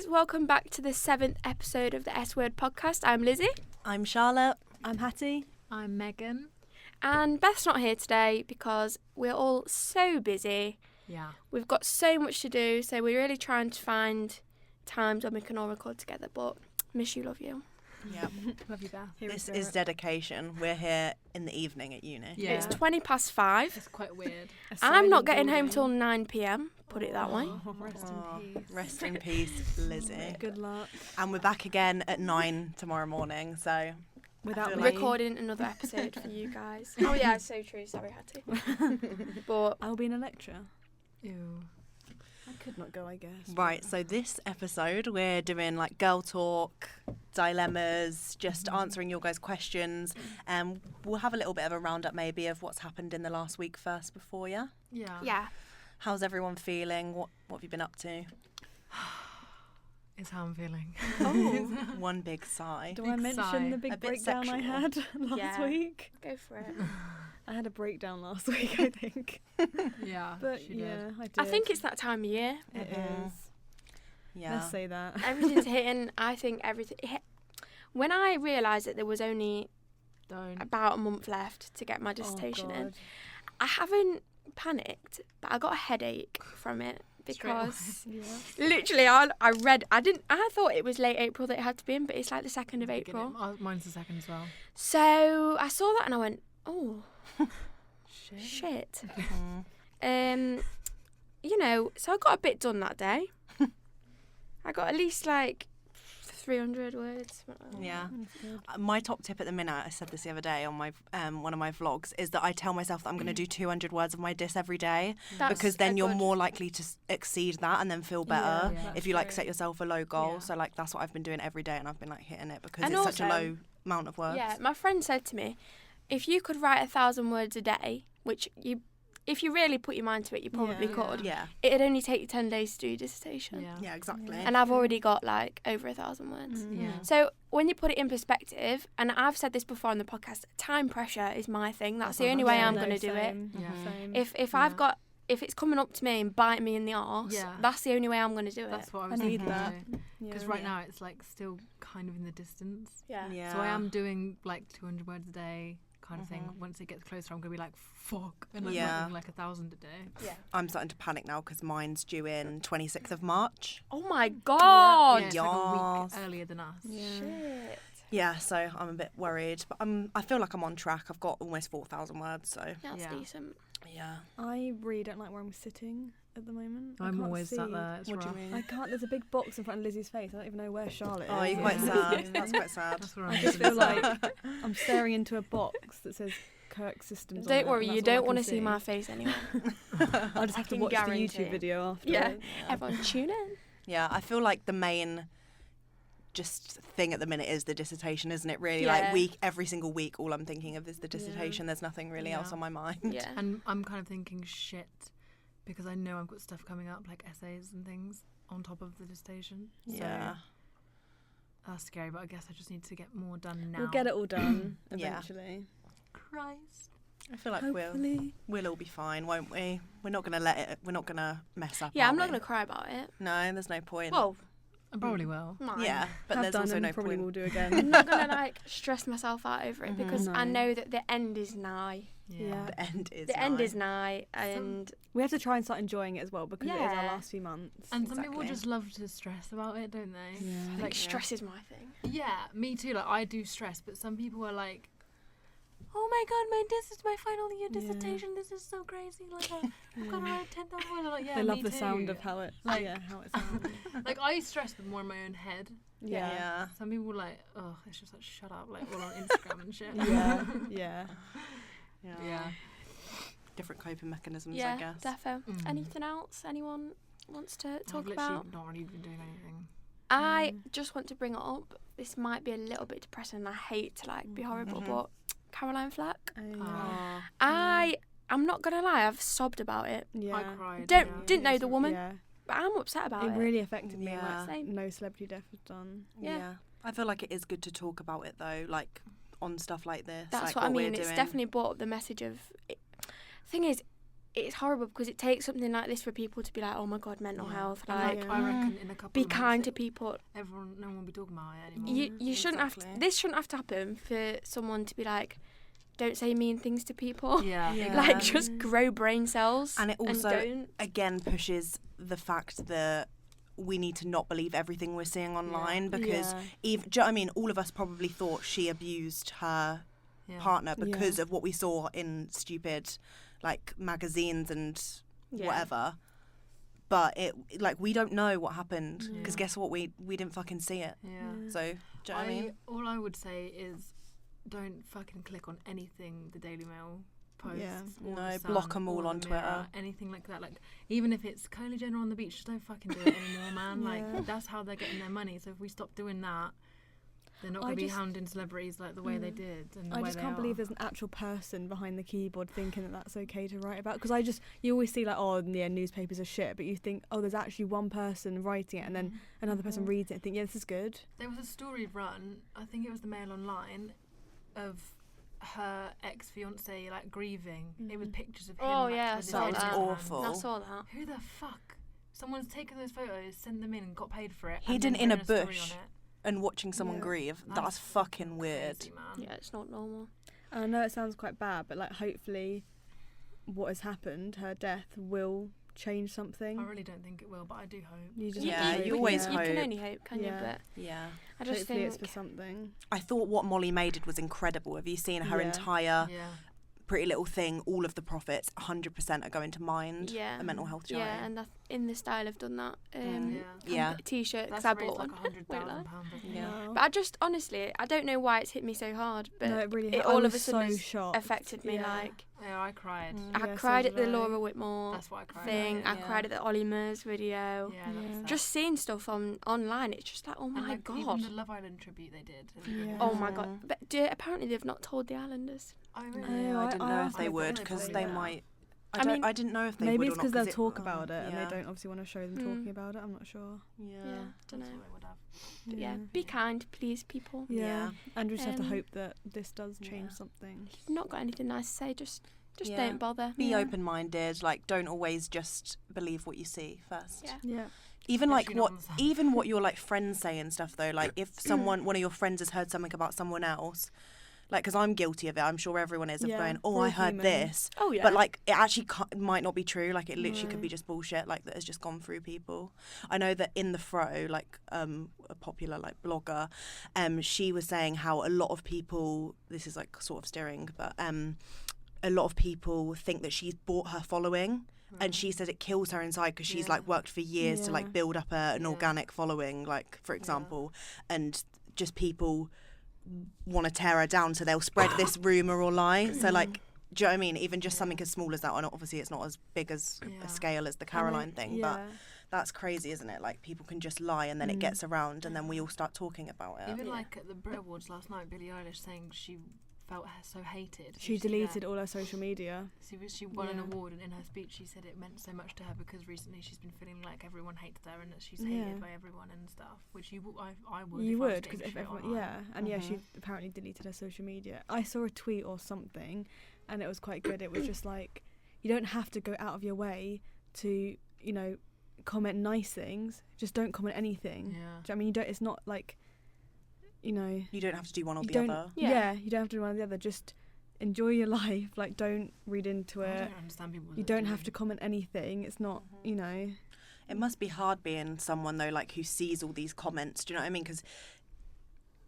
welcome back to the 7th episode of the S Word podcast. I'm Lizzie. I'm Charlotte. I'm Hattie. I'm Megan. And Beth's not here today because we're all so busy. Yeah. We've got so much to do, so we're really trying to find times when we can all record together, but miss you, love you. Yep. Love you, Beth. This is dedication. We're here in the evening at uni. Yeah. It's 5:20. It's quite weird. I'm not getting home till 9 p.m, put it that way. Rest in peace. Rest in peace, Lizzie. Good luck. And we're back again at 9 tomorrow morning, so... Without feel me. like- Recording another episode for you guys. Oh yeah, so true. Sorry, Hattie. But I'll be in a lecture. Ew. I could not go, I guess. Right, so this episode we're doing like girl talk, dilemmas, just answering your guys' questions. We'll have a little bit of a roundup maybe of what's happened in the last week first before, yeah? Yeah. yeah, How's everyone feeling? What have you been up to? Is how I'm feeling. One big sigh. Do I Big mention sigh. the A big bit breakdown I sexual. had last Yeah. week? go for it. I had a breakdown last week, I think. Yeah. But she yeah, did. I did. I think it's that time of year. It Mhm. is. Yeah. Let's say that. Everything's hitting. I think everything. When I realised that there was only Don't. about a month left to get my dissertation in, God. I haven't panicked, but I got a headache from it because Yeah. literally I thought it was late April that it had to be in, but it's like the 2nd of April. Mine's the 2nd as well. So I saw that and I went, oh shit. Mhm. So I got a bit done that day. I got at least like 300 words. Yeah. That's good. My top tip at the minute, I said this the other day on my one of my vlogs, is that I tell myself that I'm going to do 200 words of my diss every day, That's because then a you're good- more likely to exceed that and then feel better Yeah, if you like that's set yourself a low goal. Yeah. So like that's what I've been doing every day, and I've been like hitting it because And it's such a also- low amount of words. Yeah, my friend said to me, if you could write 1,000 words a day, which if you really put your mind to it, you probably Yeah. could. Yeah. It'd only take you 10 days to do your dissertation. Yeah. Yeah, exactly. And I've already got like over 1,000 words. Yeah. So when you put it in perspective, and I've said this before on the podcast, time pressure is my thing. That's the only way I'm going to do it. Yeah. Same. If it's coming up to me and biting me in the arse, Yeah. that's the only way I'm going to do it. That's what I I was need thinking. that. Because Yeah. right now it's like still kind of in the distance. Yeah. Yeah. So I am doing like 200 words a day kind of thing. Once it gets closer, I'm going to be like, fuck. And like, Yeah. writing like 1,000 a day. Yeah. I'm starting to panic now because mine's due in 26th of March. Oh my god. Yeah, it's like a week Yes. earlier than us. Yeah. Shit. Yeah, so I'm a bit worried, but I feel like I'm on track. I've got almost 4,000 words, so That's Yeah. decent. yeah. I really don't like where I'm sitting at the moment. I I'm can't always see. sat there. It's What do rough. you mean? I can't. There's a big box in front of Lizzie's face. I don't even know where Charlotte Oh, is. you're quite Yeah. sad. That's quite sad. That's where I I'm just sitting. feel like I'm staring into a box that says Kirk Systems. on it, Don't worry, and you that's all I don't can want to see my face anymore. I'll just have to can watch the guarantee YouTube it. video after. Yeah. Everyone tune in. Yeah, I feel like the main just thing at the minute is the dissertation, isn't it? Really, Yeah. like every single week, all I'm thinking of is the dissertation. There's nothing really else Yeah. on my mind. Yeah. And I'm kind of thinking shit because I know I've got stuff coming up like essays and things on top of the dissertation. Yeah. So that's scary, but I guess I just need to get more done now. We'll get it all done Yeah. eventually. Christ. I feel like Hopefully. we'll all be fine, won't we? We're not gonna let it. We're not gonna mess up. Yeah, are I'm not we? going to cry about it. No, there's no point. Well, I probably will. mine. yeah, but Have there's done also and no probably point. will do I'm again. not going to like stress myself out over it because I No. know that the end is nigh. Yeah. The end is. The end nigh. is nigh, and We have to try and start enjoying it as well because it is our Yeah. last few months. And some people Exactly. just love to stress about it, don't they? Yeah. I think Like, stress is my thing. yeah, me too. Like I do stress, but some people are like, "Oh my god, this is my final year Yeah. dissertation. This is so crazy. Like I've got to write 10,000 words." I'm like, yeah, They love me the sound too. of how it, Like- how it sounds. Like I stress, but more in my own head. Yeah. Yeah. Some people are like, "Oh, it's just like shut up," like all on Instagram and shit. Yeah. Yeah. Yeah. Yeah. Different coping mechanisms, I Yeah, guess. defo. Mm. Anything else anyone wants to talk I've literally about? not really been doing anything. I just want to bring it up. This might be a little bit depressing, and I hate to like be horrible, Mhm. but Caroline Flack. Oh. I'm not gonna lie, I've sobbed about it. Yeah. I cried. Didn't know the woman, Yeah. but I'm upset about It it. really affected me. Yeah. Like Same. no celebrity death has done. Yeah. I feel like it is good to talk about it though, like on stuff like this. That's like what I we're mean. It's doing. definitely brought up the message of. Thing is, it's horrible because it takes something like this for people to be like, oh my God, mental health. And, Like, I reckon in a couple be of months, kind to people. no one will be talking about it anymore. You shouldn't have to, this shouldn't have to happen for someone to be like, don't say mean things to people. Yeah. Like, just grow brain cells. And it also, don't. again, pushes the fact that we need to not believe everything we're seeing online because even, do you know what I mean? All of us probably thought she abused her partner because of what we saw in stupid, like, magazines and whatever. But it, like, we don't know what happened because guess what? We didn't fucking see it. Yeah. So, do you know what I mean? All I would say is don't fucking click on anything the Daily Mail posts. Or No, the Sun block them all or on the Mirror, Twitter. anything like that. Like, even if it's Kylie Jenner on the beach, just don't fucking do it anymore, man. Like, that's how they're getting their money. So if we stop doing that, they're not going to be hounding celebrities like the way they did. And the I way just they can't are. believe there's an actual person behind the keyboard thinking that that's okay to write about. Because you always see like, oh, yeah, newspapers are shit, but you think, oh, there's actually one person writing it, and then another person reads it and think, yeah, this is good. There was a story run, I think it was the Mail Online, of her ex-fiance like grieving. It was pictures of him. Oh, like, yeah, with his I saw head in that. his Awful. hands. I saw that. Who the fuck? Someone's taken those photos, sent them in, and got paid for it. Hidden and then in a written story bush. on it. And watching someone grieve, that's fucking weird. Crazy, man. Yeah, it's not normal. And I know it sounds quite bad, but like hopefully what has happened, her death, will change something. I really don't think it will, but I do hope. You just Yeah, have to you hope, always You hope. can only hope, can you? Yeah. But Yeah. I just Hopefully think it's for something. I thought what Molly May did was incredible. Have you seen her Yeah. entire Yeah. Pretty Little Thing? All of the profits, 100% are going to Mind, Yeah. a mental health charity. yeah, and in the style I've done that. Yeah. T-shirt because That's I raised bought like one. £100,000. I think. Yeah. Wow. But I just honestly, I don't know why it's hit me so hard, but No, it really it I all was of a sudden so has shocked. affected me. Yeah. Like Yeah, I cried. I Yeah, so cried at did the I. Laura Whitmore That's why I cried. thing. I Yeah. cried at the Ollie Murs video. Yeah, that's Yeah. sad. Just seeing stuff online, it's just like, oh And, my like, God. Even the Love Island tribute they did. Yeah. Oh my God. But apparently they've not told the Islanders. I really. Yeah, I I- didn't I know if asked they if would they because probably they will. might. I mean, I didn't know if they Maybe would it's or not because they'll talk oh, about it and yeah. they don't obviously want to show them talking about it. I'm not sure. Yeah. Yeah, don't know. That's what they would have. But yeah, be kind, please, people. Yeah. And we just have to Um, hope that this does change yeah. something. If you've not got anything nice to say, just Yeah. don't bother. Be open-minded. Like, don't always just believe what you see first. Yeah. Yeah. Even like Especially not on the Sun. even what your like friends say and stuff though. Like if one of your friends has heard something about someone else, like because I'm guilty of it. I'm sure everyone is of Yeah, going, oh, we're I heard human. this. Oh yeah. But like it actually might not be true. Like it literally could No. be just bullshit. Like that has just gone through people. I know that in the Fro, like a popular like blogger, she was saying how a lot of people. This is like sort of steering, but a lot of people think that she's bought her following. And she said it kills her inside because she's like worked for years to like Yeah. build up an organic following, like for example, and just people want to tear her down, so they'll spread this rumor or lie. So like, do you know what I mean? Even just something as small as that, and obviously it's not as big as a scale as the Caroline thing, but that's crazy, isn't it? Like people can just lie and then it gets around, and then we all start talking about it. Even like at the Brit Awards last night, Billie Eilish saying she felt so hated. Did She you see deleted that? all her social media. She won an Yeah. award, and in her speech she said it meant so much to her because recently she's been feeling like everyone hates her and that she's Yeah. hated by everyone and stuff. Which I would. You if I was would, getting because if shit everyone, online. yeah, and yeah, she apparently deleted her social media. I saw a tweet or something, and it was quite good. It was just like, you don't have to go out of your way to, comment nice things. Just don't comment anything. Yeah. Do you know what I mean? You don't. It's not like, You don't have to do one or you the don't. other. Yeah. You don't have to do one or the other. Just enjoy your life. Like, don't read into I it. don't understand people. You that don't do. have to comment anything. It's not, It must be hard being someone though, like who sees all these comments. Do you know what I mean? Because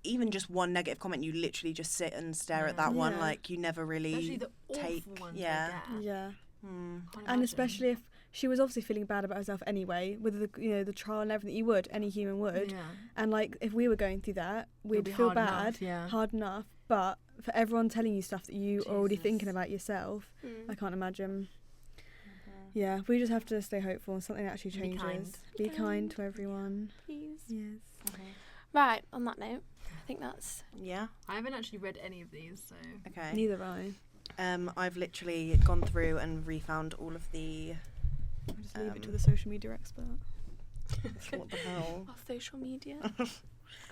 even just one negative comment, you literally just sit and stare at that one. Yeah. Like you never Especially really the take. awful ones Yeah. they get. Yeah. Hmm. Can't And imagine. especially if she was obviously feeling bad about herself anyway, with the trial and everything, you would, any human would. Yeah. And like if we were going through that, we'd be feel hard bad, enough, yeah. hard enough. But for everyone telling you stuff that you are already Jesus. thinking about yourself, Mm. I can't imagine. Yeah, we just have to stay hopeful and something actually Be changes. kind. Be kind to everyone. Please. Yes. Right, on that note, I think that's Yeah. I haven't actually read any of these, so Okay. Neither I. I've literally gone through and refound all of the. I'll just leave it to the social media expert. What the hell? our social media.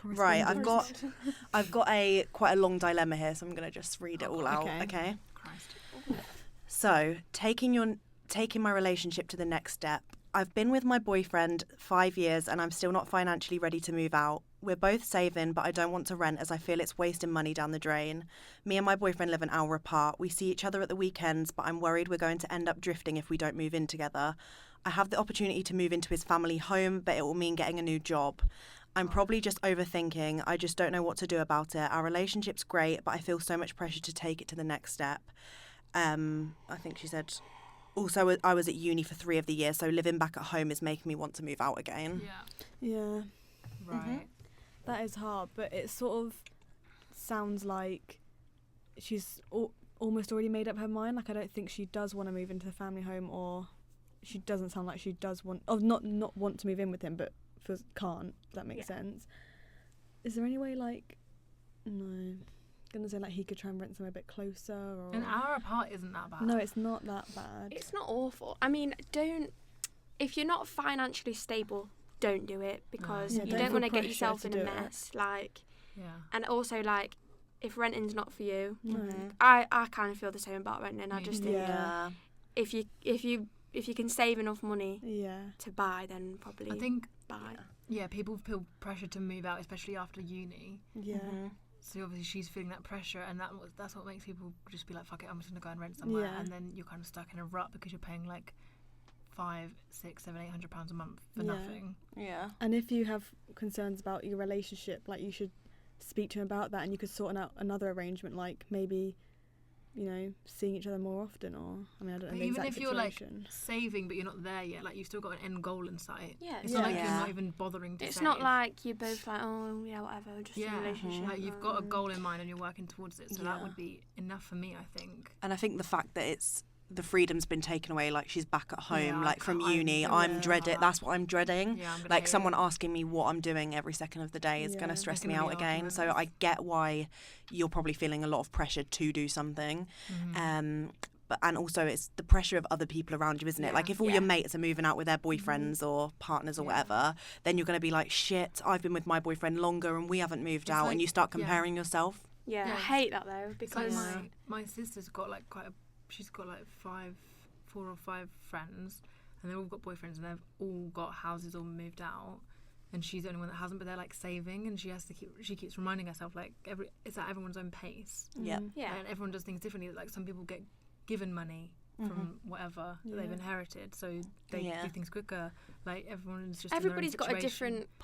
Right, I've Correspondent. got quite a long dilemma here, so I'm gonna just read it all out. Okay. Okay. Christ. So, taking your taking my relationship to the next step. I've been with my boyfriend 5 years and I'm still not financially ready to move out. We're both saving, but I don't want to rent as I feel it's wasting money down the drain. Me and my boyfriend live an hour apart. We see each other at the weekends, but I'm worried we're going to end up drifting if we don't move in together. I have the opportunity to move into his family home, but it will mean getting a new job. I'm probably just overthinking. I just don't know what to do about it. Our relationship's great, but I feel so much pressure to take it to the next step. I think she said, also, I was at uni for 3 of the year, so living back at home is making me want to move out again. Yeah. Right. That is hard, but it sort of sounds like she's almost already made up her mind. Like, I don't think she does want to move into the family home, or she doesn't sound like she does want, not want to move in with him, but can't. If that makes sense. Is there any way, like, no, gonna say like he could try and rent somewhere a bit closer, or An hour apart isn't that bad. no, it's not that bad. It's not awful. I mean, if you're not financially stable, don't do it, because Yeah, you don't don't feel want to get pressure yourself to in a do it. mess. Like, Yeah. and also like, if renting's not for you, No. I kind of feel the same about renting. I just think Yeah. if you can save enough money Yeah. to buy, then probably I think, buy. yeah, people feel pressure to move out, especially after uni. Yeah. So obviously she's feeling that pressure, and that's what makes people just be like, fuck it, I'm just gonna go and rent somewhere. Yeah. And then you're kind of stuck in a rut because you're paying like £500, £600, £700, £800 a month for Yeah. nothing. Yeah. And if you have concerns about your relationship, like, you should speak to him about that, and you could sort out another arrangement, like maybe, you know, seeing each other more often, or I mean, I don't know But the even exact if you're like situation. saving, but you're not there yet, like you've still got an end goal in sight. Yeah, It's Yeah. not like Yeah. you're not even bothering to It's save. not like you're both like, oh yeah, whatever, just a relationship. Like you've got a goal in mind and you're working towards it, so that Yeah. would be enough for me, I think. And I think the fact that the freedom's been taken away, like she's back at home, Yeah, like from I'm uni, really I'm sad. dreading. That's what I'm dreading. Yeah, I'm gonna Like hate someone it. asking me what I'm doing every second of the day is going Yeah. to stress There's me gonna out be again. So arguments. I get why you're probably feeling a lot of pressure to do something. But and also it's the pressure of other people around you, isn't it? Yeah. Like if all your mates are moving out with their boyfriends or partners or Yeah. whatever, then you're going to be like, shit, I've been with my boyfriend longer and we haven't moved It's out, like- and you start yeah. comparing yourself. Yeah, Yeah. I hate that though, It's like because my sister's got like she's got like 4 or 5 friends, and they've all got boyfriends, and they've all got houses all moved out, and she's the only one that hasn't. But they're like saving, and she keeps reminding herself like it's at everyone's own pace. Yeah. yeah, And everyone does things differently. Like some people get given money from whatever that they've Yeah. inherited, so they Yeah. do things quicker. Like everyone's just everybody's in their got own a situation. different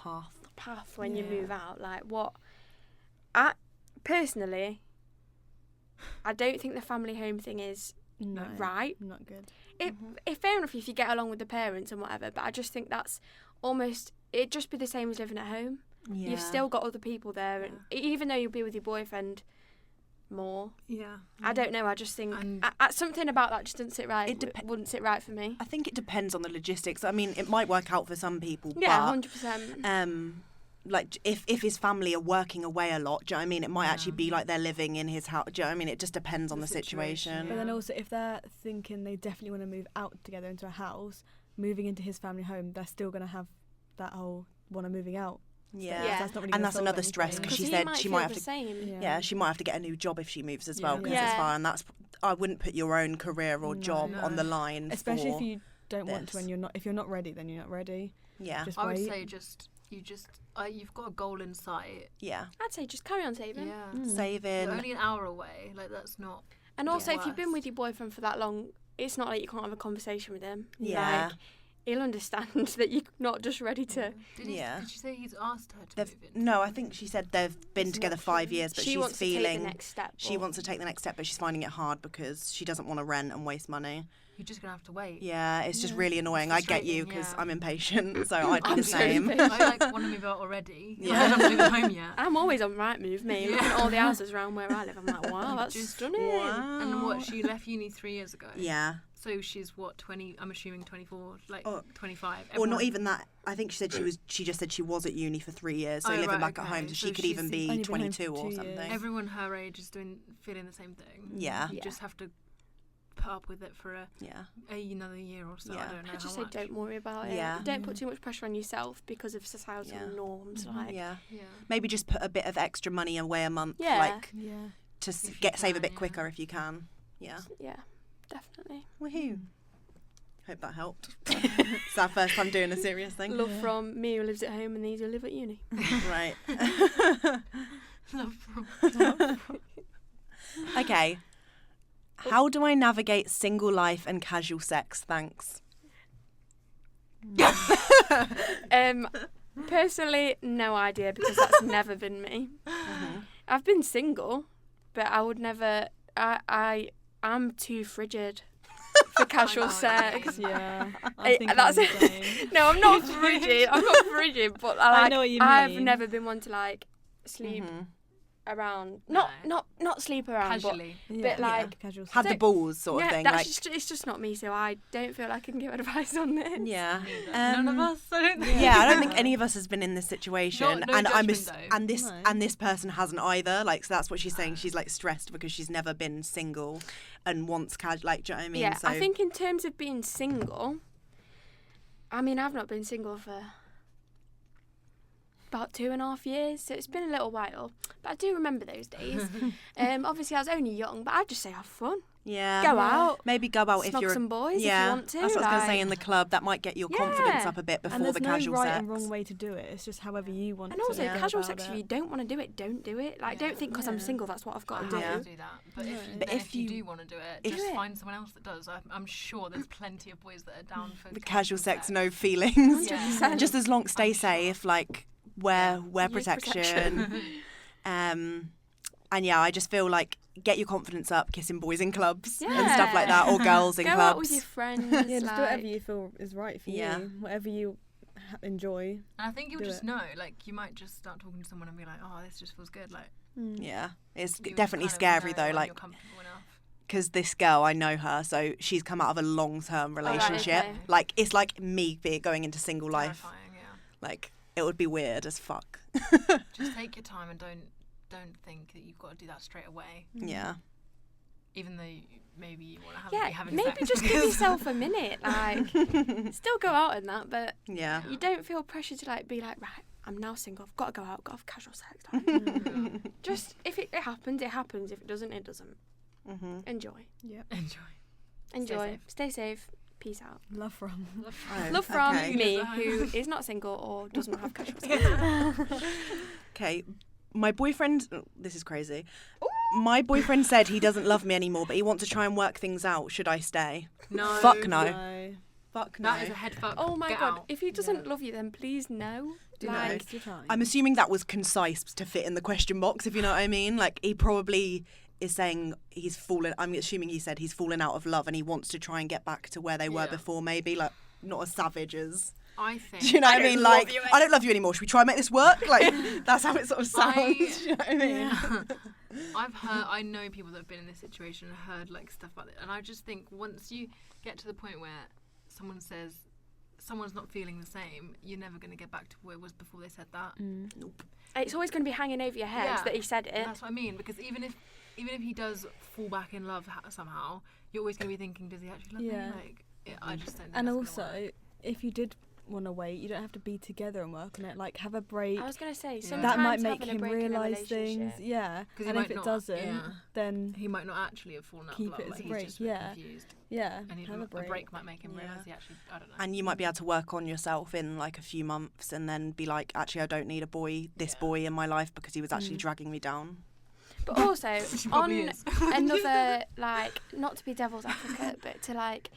path when you Yeah. move out. Like what, I personally, I don't think the family home thing is No, right. not good. If fair enough if you get along with the parents and whatever, but I just think that's almost, it'd just be the same as living at home. Yeah. You've still got other people there, and even though you'll be with your boyfriend more, Yeah. I don't know, I just think And- something about that just doesn't sit right. Wouldn't sit right for me. I think it depends on the logistics. I mean, it might work out for some people, Yeah, but 100%. like if his family are working away a lot, do you know what I mean? It might actually be Yeah. like they're living in his house. Do you know what I mean? It just depends on the situation. But then Yeah. also, if they're thinking they definitely want to move out together into a house, moving into his family home, they're still going to have that whole want to moving out. Yeah. Yeah. That's not really And gonna that's solve another stress anything. because she he said might she feel might have the to. same. Yeah, she might have to get a new job if she moves as well, because Yeah. it's far. And I wouldn't put your own career or No. job on the No. line. Especially for, if you don't want to, this. and you're not. If you're not ready, then you're not ready. Yeah. Just I would wait. say you've got a goal in sight. Yeah. I'd say just carry on saving. Yeah. Saving. You're only an hour away. Like that's not. And also, Yeah. if you've been with your boyfriend for that long, it's not like you can't have a conversation with him. Yeah. Like, he'll understand that you're not just ready to. Did Yeah. Did she say he's asked her to They've, move in? no, I think she said they've been It's together not 5 true. years, but She she's wants to feeling take the next step. she or- wants to take the next step, but she's finding it hard because she doesn't want to rent and waste money. You're just gonna have to wait. Yeah, it's just really annoying. I get you frustrating, because yeah. I'm impatient, so I'd be I'm the so same. impatient. I like want to move out already. Yeah. I haven't moved home yet. I'm always on Rightmove, me. Looking at all the houses around where I live. I'm like, wow, that's Just- stunning. And what, she left uni 3 years ago. Yeah. So she's what, 20? I'm assuming 24, like Or- 25. Or Everyone- not even that. I think she said she just said she was at uni for 3 years, so Oh, living right, back at okay. home, so So she could she's even only be been home 22 for or 2 something. years. Everyone her age is feeling the same thing. Yeah. You Yeah. just have to put up with it for Yeah. another year or so. Yeah. I don't know I just how say much. don't worry about it. Yeah. Don't put too much pressure on yourself because of societal Yeah. norms. Like, Yeah. Yeah. Maybe just put a bit of extra money away a month, Yeah. like Yeah. to If you save a can, bit yeah. quicker if you can. Yeah. yeah, definitely. Woohoo. Hope that helped. It's our first time doing a serious thing. Love from me who lives at home and these who live at uni. Right. Love from. Okay. How do I navigate single life and casual sex? Thanks. Personally, no idea because that's never been me. I've been single, but I would never. I'm too frigid for casual sex. Yeah, I think that's I'm the same. No, I'm not frigid. I'm not frigid, but I know what you I've mean. never been one to like sleep around. Not sleep around, Casually. but like casual Have the sex. balls sort of yeah, thing. that's Like, it's just not me. So I don't feel like I can give advice on this. yeah. None of us. I don't think. Yeah, I don't think any of us has been in this situation, No and judgment, though. this and this person hasn't either. Like, so that's what she's saying. She's like stressed because she's never been single, and wants casual. Like, do you know what I mean? Yeah, So, I think in terms of being single, I mean, I've not been single for about 2.5 years, so it's been a little while. But I do remember those days. Obviously, I was only young, but I'd just say have fun. yeah, Go out. maybe go out if Snog you're some boys yeah. if you want to. That's what I was gonna say like- in the club. That might get your confidence Yeah. up a bit And before there's the no casual right sex. and wrong way to do it. It's just however you want And to also, go casual about sex, if it. you don't want to do it, don't do it. Like, don't think because I'm Yeah. single, that's what I've got I to do. have to do that. But if, No. But then if if you you- do want to do it, if- just Do it. find someone else that does. I'm sure there's plenty of boys that are down for The casual sex, no feelings. Yeah. 100%. Just as long stay I'm sure. safe. Like, wear Use protection. And yeah, I just feel like get your confidence up, kissing boys in clubs and stuff like that, or girls in Go clubs. out with your friends. Yeah, just like, do whatever you feel is right for Yeah. you. Whatever you enjoy. And I think you'll Do just it. know. Like, you might just start talking to someone and be like, oh, this just feels good. Like, Yeah, it's you definitely kind of scary know though. when Like, you're comfortable enough. because this girl, I know her, so she's come out of a long-term right, relationship. okay. Like, it's like me going into single life. Terrifying, yeah. Like, it would be weird as fuck. Just take your time and don't think that you've got to do that straight away. Yeah. Even though maybe you want to have Yeah, be having maybe sex. just give yourself a minute. Like, still go out and that, but Yeah. you don't feel pressure to like be like, right, I'm now single. I've got to go out. Got to have casual sex. Like, just if it happens, it happens. If it doesn't, it doesn't. Enjoy. Yep. Enjoy. Enjoy. Stay safe. Peace out. Love from. Oh, Love from okay. me, who is not single or doesn't have casual sex. Okay, my boyfriend. This is crazy. My boyfriend said he doesn't love me anymore, but he wants to try and work things out. Should I stay? No. Fuck no. No. Fuck no. That is a head fuck. Oh my Get god! out. If he doesn't love you, then please no. No. Like, Waste your time. I'm assuming that was concise to fit in the question box, if you know what I mean. Like, he probably is saying he's fallen. I'm assuming he said he's fallen out of love and he wants to try and get back to where they were Yeah. before, maybe. Like, not as savage as. I think. Do you know what I mean? don't love Like, you I don't love you anymore. Should we try and make this work? Like, that's how it sort of sounds. I- Do you know what I mean? I know people that have been in this situation and heard like stuff about it, and I just think once you get to the point where someone says someone's not feeling the same, you're never going to get back to where it was before they said that. Nope. it's always going to be hanging over your head Yeah. that he said it. That's what I mean, because even if he does fall back in love somehow, you're always going to be thinking, does he actually love Yeah. me? Like, I just don't think And that's also, gonna work. if you did want to wait, you don't have to be together and work on it. Like, have a break. I was going to say, Yeah. sometimes That might having make a him break in a realise things. relationship- Yeah. 'Cause he And might if it not- doesn't, yeah. then He might not actually have fallen out Keep of love. it as Like, a he's break, just a bit yeah. confused. yeah, And have a break. might make him Yeah. realise he actually, I don't know. And you might be able to work on yourself in like a few months and then be like, actually, I don't need this Yeah. boy in my life because he was actually dragging me down. But also, She on probably is. another, like, not to be devil's advocate, but to, like,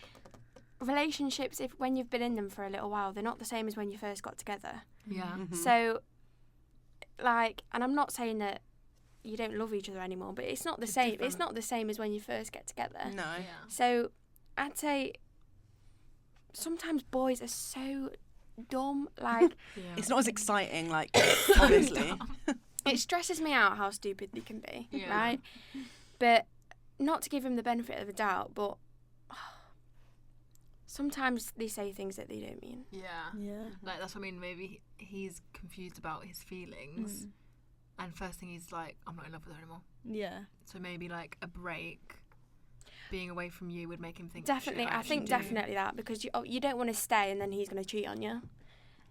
relationships, if when you've been in them for a little while, they're not the same as when you first got together. Yeah. So, like, and I'm not saying that you don't love each other anymore, but it's not the It's same. It's different. not the same as when you first get together. No. Yeah. So, I'd say sometimes boys are so dumb. Like, Yeah. It's not as exciting, like, obviously. it stresses me out how stupid they can be, Yeah. right? But not to give him the benefit of the doubt, but sometimes they say things that they don't mean. Yeah. Yeah. Like, that's what I mean. Maybe he's confused about his feelings. And first thing he's like, I'm not in love with her anymore. Yeah. So maybe like a break, being away from you would make him think. Definitely, "Shit, I actually think do." definitely that, because you don't want to stay and then he's going to cheat on you.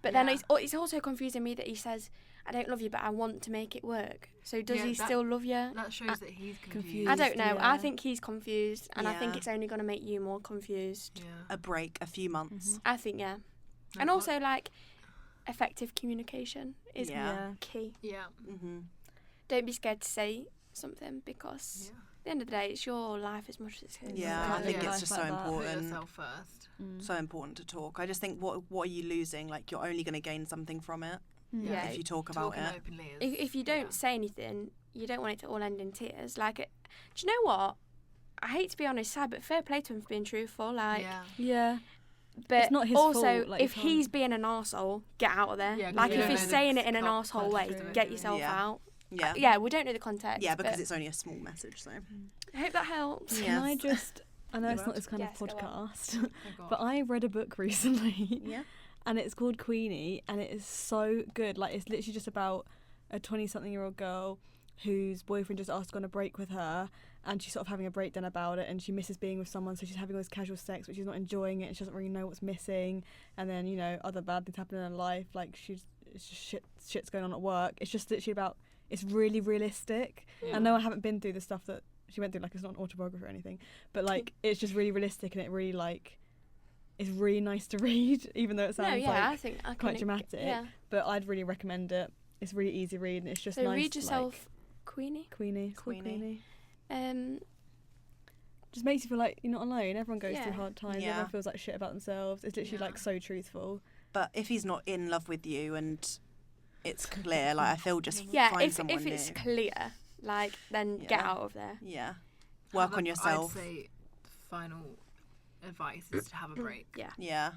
But then Yeah. it's also confusing me that he says, I don't love you, but I want to make it work. So does he that- still love you? That shows that he's confused. confused. I don't know. Yeah. I think he's confused, and I think Yeah. it's only going to make you more confused. Yeah. A break, a few months. I think, yeah. No, And but- also, like, effective communication is Yeah. key. Yeah. Mm-hmm. Don't be scared to say something, because Yeah. at the end of the day, it's your life as much as it's his. Yeah, Can't I think live it's life just like so that. Put important. yourself first. So important to talk. I just think, what are you losing? Like, you're only going to gain something from it Yeah. if you talk about Talking it. openly is. If you don't say anything, you don't want it to all end in tears. Like, do you know what? I hate to be honest, sad, but fair play to him for being truthful. Like, Yeah. Yeah. but It's not his also, fault, like, you if he's being an arsehole, get out of there. Yeah, 'cause like, we if don't he's know the saying it in an context arsehole way, of it. get yourself Yeah. out. Yeah. Yeah, we don't know the context. Yeah, because but it's only a small message, so. I hope that helps. Yeah. Can I just? I know You it's not will? this kind Yes, of go on. podcast, Oh, God. but I read a book recently. Yeah. And it's called Queenie, and it is so good. Like, it's literally just about a 20-something-year-old girl whose boyfriend just asked to go on a break with her, and she's sort of having a breakdown about it, and she misses being with someone, so she's having all this casual sex, but she's not enjoying it, and she doesn't really know what's missing. And then, you know, other bad things happen in her life, like it's just shit's going on at work. It's just literally about, it's really realistic. Yeah. I know I haven't been through the stuff that she went through, like, it's not an autobiography or anything, but like it's just really realistic, and it really, like, it's really nice to read, even though it sounds No, yeah, I like think I quite can- dramatic. Yeah. But I'd really recommend it. It's really easy read, and it's just So nice. read yourself, like, Queenie. Queenie. It's called Queenie. Queenie. Just makes you feel like you're not alone. Everyone goes through Yeah. hard times. Yeah. Everyone feels like shit about themselves. It's literally Yeah. like so truthful. But if he's not in love with you and it's clear, like, I feel just Yeah, find if someone it's new. clear, like, then get Yeah. out of there. Yeah. Work on yourself. I'd say the final advice is to have a break Yeah. Yeah.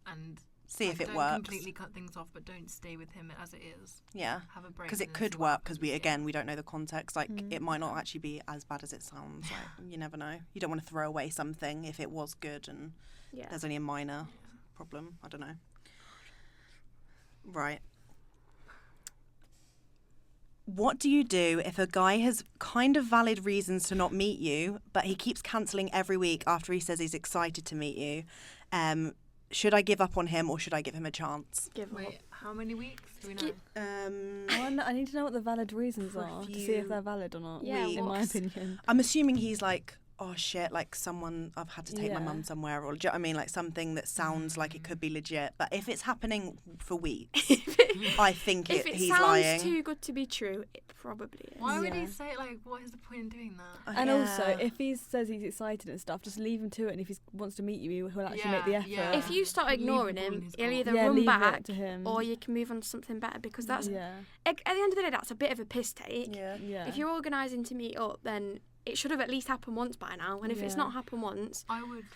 and See if it don't works. completely cut things off, but don't stay with him as it is. Yeah. Have a break. Because and it then could see what work, because we happens. don't know the context. Like, it might not actually be as bad as it sounds. Like, you never know. You don't want to throw away something if it was good and Yeah. there's only a minor problem. I don't know. Right. What do you do if a guy has kind of valid reasons to not meet you, but he keeps cancelling every week after he says he's excited to meet you? Should I give up on him, or should I give him a chance? Give up. Wait, how many weeks do we know? I need to know what the valid reasons For a are to see few if they're valid or not. Yeah, in my what's- opinion. I'm assuming he's like, oh shit, like someone, I've had to take my Yeah. mum somewhere, or do you know what I mean? Like something that sounds like it could be legit. But if it's happening for weeks, I think If it he's sounds lying. too good to be true, it probably is. Why would he Yeah. say it? Like, what is the point in doing that? And also, Yeah. if he says he's excited and stuff, just leave him to it. And if he wants to meet you, he'll actually make the Yeah, effort. yeah. If you start Leave the ignoring ball in him, his he'll court. either yeah, run leave back it to him. or you can move on to something better, because that's yeah, at the end of the day, that's a bit of a piss take. Yeah. yeah. If you're organising to meet up, then it should have at least happened once by now. And if it's Yeah. not happened once, I would,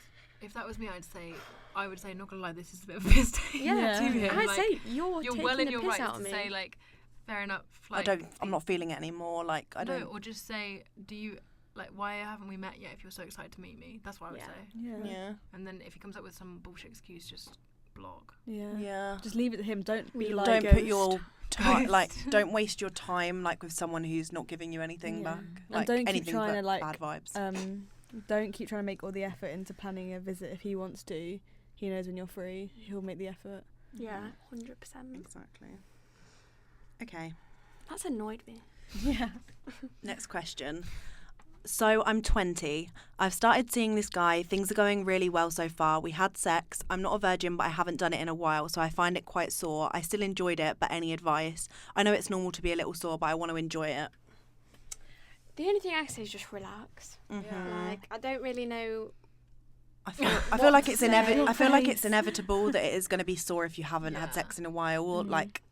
if that was me, I would say, not gonna lie, this is a bit of a piss take yeah, to him. I'd Like, say you're you're taking well in the your piss right out to of me. say, like, fair enough. Like, I'm not feeling it anymore. Like, I no, don't. or just say, do you, like, why haven't we met yet if you're so excited to meet me? That's what I would Yeah. say. yeah, Yeah. And then if he comes up with some bullshit excuse, just block. yeah, Yeah. Just leave it to him. Don't be We like, Don't ghost. put your time, like, don't waste your time, like, with someone who's not giving you anything Yeah. back. And Like, don't keep anything trying but to, like, bad vibes. Don't keep trying to make all the effort into planning a visit. If he wants to, he knows when you're free. He'll make the effort. Yeah, 100%. Exactly. Okay. That's annoyed me. Yeah. Next question. So I'm 20. I've started seeing this guy. Things are going really well so far. We had sex. I'm not a virgin, but I haven't done it in a while, so I find it quite sore. I still enjoyed it, but any advice? I know it's normal to be a little sore, but I want to enjoy it. The only thing I can say is just relax. Mhm. Like, I don't really know. I feel like to it's say. I feel like it's Face. inevitable that it is going to be sore if you haven't had Yeah. sex in a while. Or Mhm. like,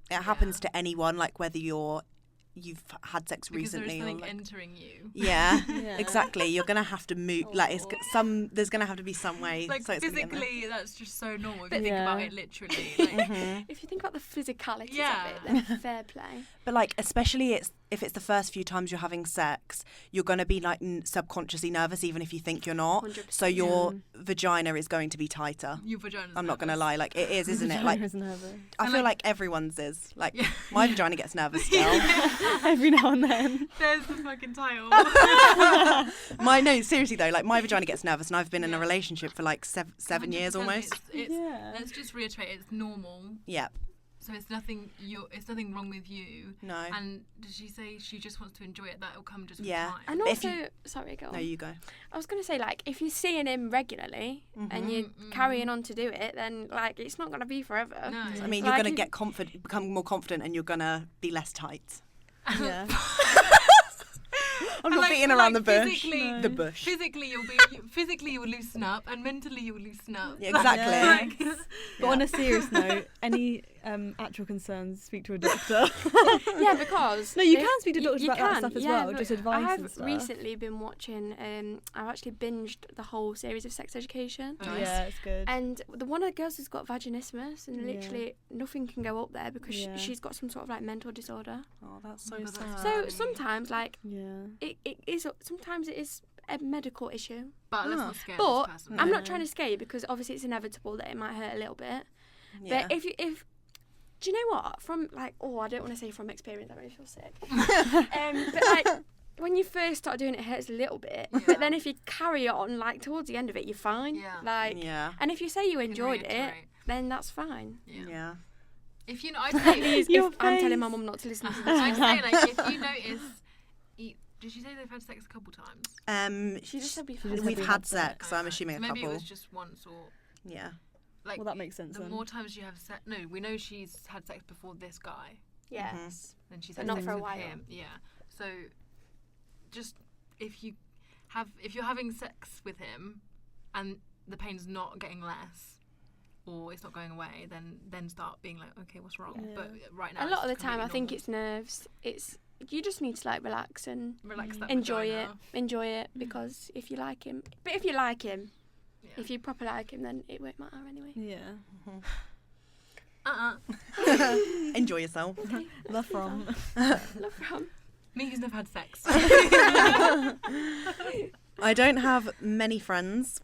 it happens to anyone. Like whether you've had sex Because recently there's or something like, entering you. yeah, Yeah. exactly. You're gonna have to move. Like it's Oh. there's gonna have to be some way. Like, so it's gonna get in there. physically, that's just so normal if But- you think about Yeah. it literally. Like, Mhm. If you think about the physicalities Yeah. of it, then fair play. But like, especially if it's the first few times you're having sex, you're gonna be like subconsciously nervous, even if you think you're not. 100%. So your vagina is going to be tighter. your vagina's I'm not gonna nervous. lie, like it is, isn't it? Like Vagina is nervous. I And, feel like- like everyone's is. Like Yeah. my vagina gets nervous still. Every now and then. There's the fucking title. No, seriously though, like my vagina gets nervous, and I've been in a Yeah. relationship for like seven years 100%, almost. It's, Yeah. Let's just reiterate, it's normal. Yeah. So it's nothing wrong with you. No. And did she say she just wants to enjoy it? That'll come just with Yeah. time. And But if also, sorry, go on. No, you go. I was going to say, like, if you're seeing him regularly and you're carrying on to do it, then, like, it's not going to be forever. No. I mean, Like, you're going if- to get confident, become more confident, and you're going to be less tight. Yeah. I'm not beating around the bush. Physically, The bush. Physically, you will loosen up, and mentally, you will loosen up. Yeah, exactly. Yeah. But on a serious note, any actual concerns, speak to a doctor. Yeah, because... No, you if- can speak to doctors you about that can, stuff as yeah, well, but just advice I have and stuff. recently been watching... I've actually binged the whole series of Sex Education. Nice. Yeah, it's good. And one of the girls has got vaginismus, and Yeah. literally nothing can go up there because Yeah. she's got some sort of like mental disorder. Oh, that's so Oh, that's sad. So Um, sometimes, like, Yeah. sometimes it is a medical issue. But let's Ah. not scare But this person. I'm No. not trying to scare you because obviously it's inevitable that it might hurt a little bit. Yeah. But if do you know what? From like, I don't want to say from experience, I really feel sick. But like when you first start doing it, it hurts a little bit. Yeah. But then if you carry on, like towards the end of it, you're fine. Yeah. Like, Yeah. and if you say you Can enjoyed it, reiterate. then that's fine. Yeah. Yeah. If you know, I'd say, Please, Your if I'm telling face. my mum not to listen to this. I'd say like if you notice, did she say they've had sex a couple times? She just said we've She had just We've said had we sex, so I'm Okay. assuming So a maybe couple. it was just once or Yeah. like. Well, that makes sense The then. more times you have sex, no, we know she's had sex before this guy. Yes. Then she's But had not sex for a with while. him. Yeah. So, just if you're having sex with him, and the pain's not getting less, or it's not going away, then start being like, okay, what's wrong? Yeah. But right now, A lot of the it's time, I think completely it's nerves. You just need to like relax and normal. Relax that enjoy vagina. it because if you like him, Yeah. if you proper like him, then it won't matter anyway. Yeah. Enjoy yourself. Love from. Love from. Me who's never had sex. I don't have many friends.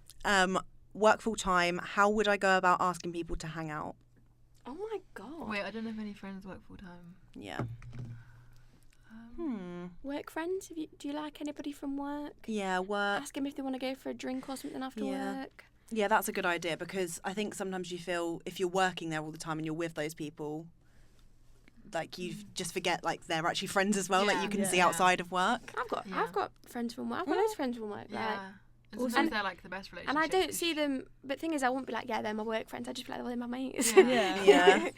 Work full time. How would I go about asking people to hang out? Oh my god. Wait, I don't know if any friends work full time. Yeah. Work friends? Do you like anybody from work? Yeah, work. Ask them if they want to go for a drink or something after Yeah. work. Yeah, that's a good idea because I think sometimes you feel if you're working there all the time and you're with those people, like you just forget like they're actually friends as well. Like Yeah. you can Yeah. see outside of work. I've got friends from work. I've got loads of friends from work. Yeah. Like, And Also- sometimes they're like the best relationships. and I don't 'cause see them. But thing is, I won't be like, yeah, they're my work friends. I just be like, well, they're my mates. Yeah. Yeah.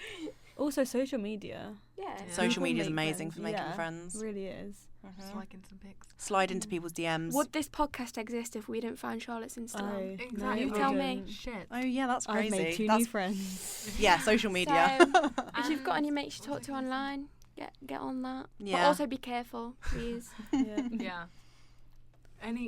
Also, social media. Yeah. Yeah. Social People media is make amazing friends. for making Yeah, friends. Really is. Just liking some pics. Slide into people's DMs. Would this podcast exist if we didn't find Charlotte's Instagram? Exactly. no, You it tell me. wouldn't. Shit. Oh yeah, that's I've crazy. made 2 That's new friends. yeah, social media. So, if you've got any mates you talk to online, get on that. But Yeah. also be careful, please. Yeah. Yeah.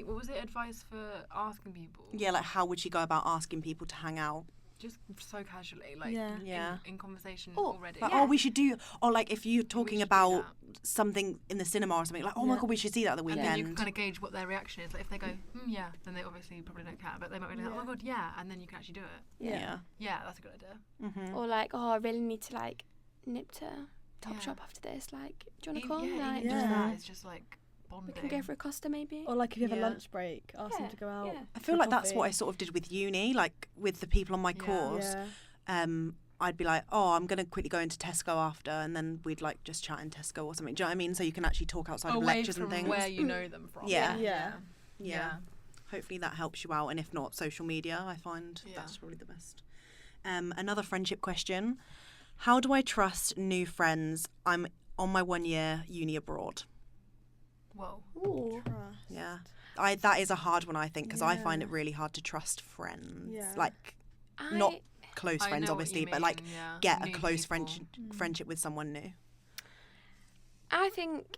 What was it? Advice for asking people? Yeah, like how would she go about asking people to hang out? Just so casually, like Yeah. Yeah. in conversation Oh, already. Like, Yeah. oh, we should do, or like if you're We talking should do about that. something in the cinema or something, like, oh my Yeah. god, we should see that the And then weekend. you can kind of gauge what their reaction is. Like if they go, yeah, then they obviously probably don't care. But they might be like, oh my Yeah. god, yeah, and then you can actually do it. yeah. Yeah, that's a good idea. Mm-hmm. Or like, I really need to like nip to Topshop Yeah. after this. Like, do you want to Even- come? yeah, Like, even just Yeah. that is just like we bonding. can go for a Costa maybe. Or like if you have a Yeah. lunch break, ask them to go out. yeah. I feel for like that's what I coffee. sort of did with uni, like with the people on my Yeah. course. Yeah. I'd be like, oh, I'm going to quickly go into Tesco after, and then we'd like just chat in Tesco or something. Do you know what I mean? So you can actually talk outside of Away lectures from and things. where you know them from. Yeah. Yeah. Yeah. Hopefully that helps you out, and if not, social media. I find Yeah. that's probably the best. Another friendship question: how do I trust new friends? I'm on my 1 year uni abroad. Whoa. Ooh. Trust. Yeah, that is a hard one, I think, because I find Yeah. it really hard to trust friends. Yeah. Like I, not close I friends, know what obviously, you but like mean, yeah. get a New close people. friendship with someone new. I think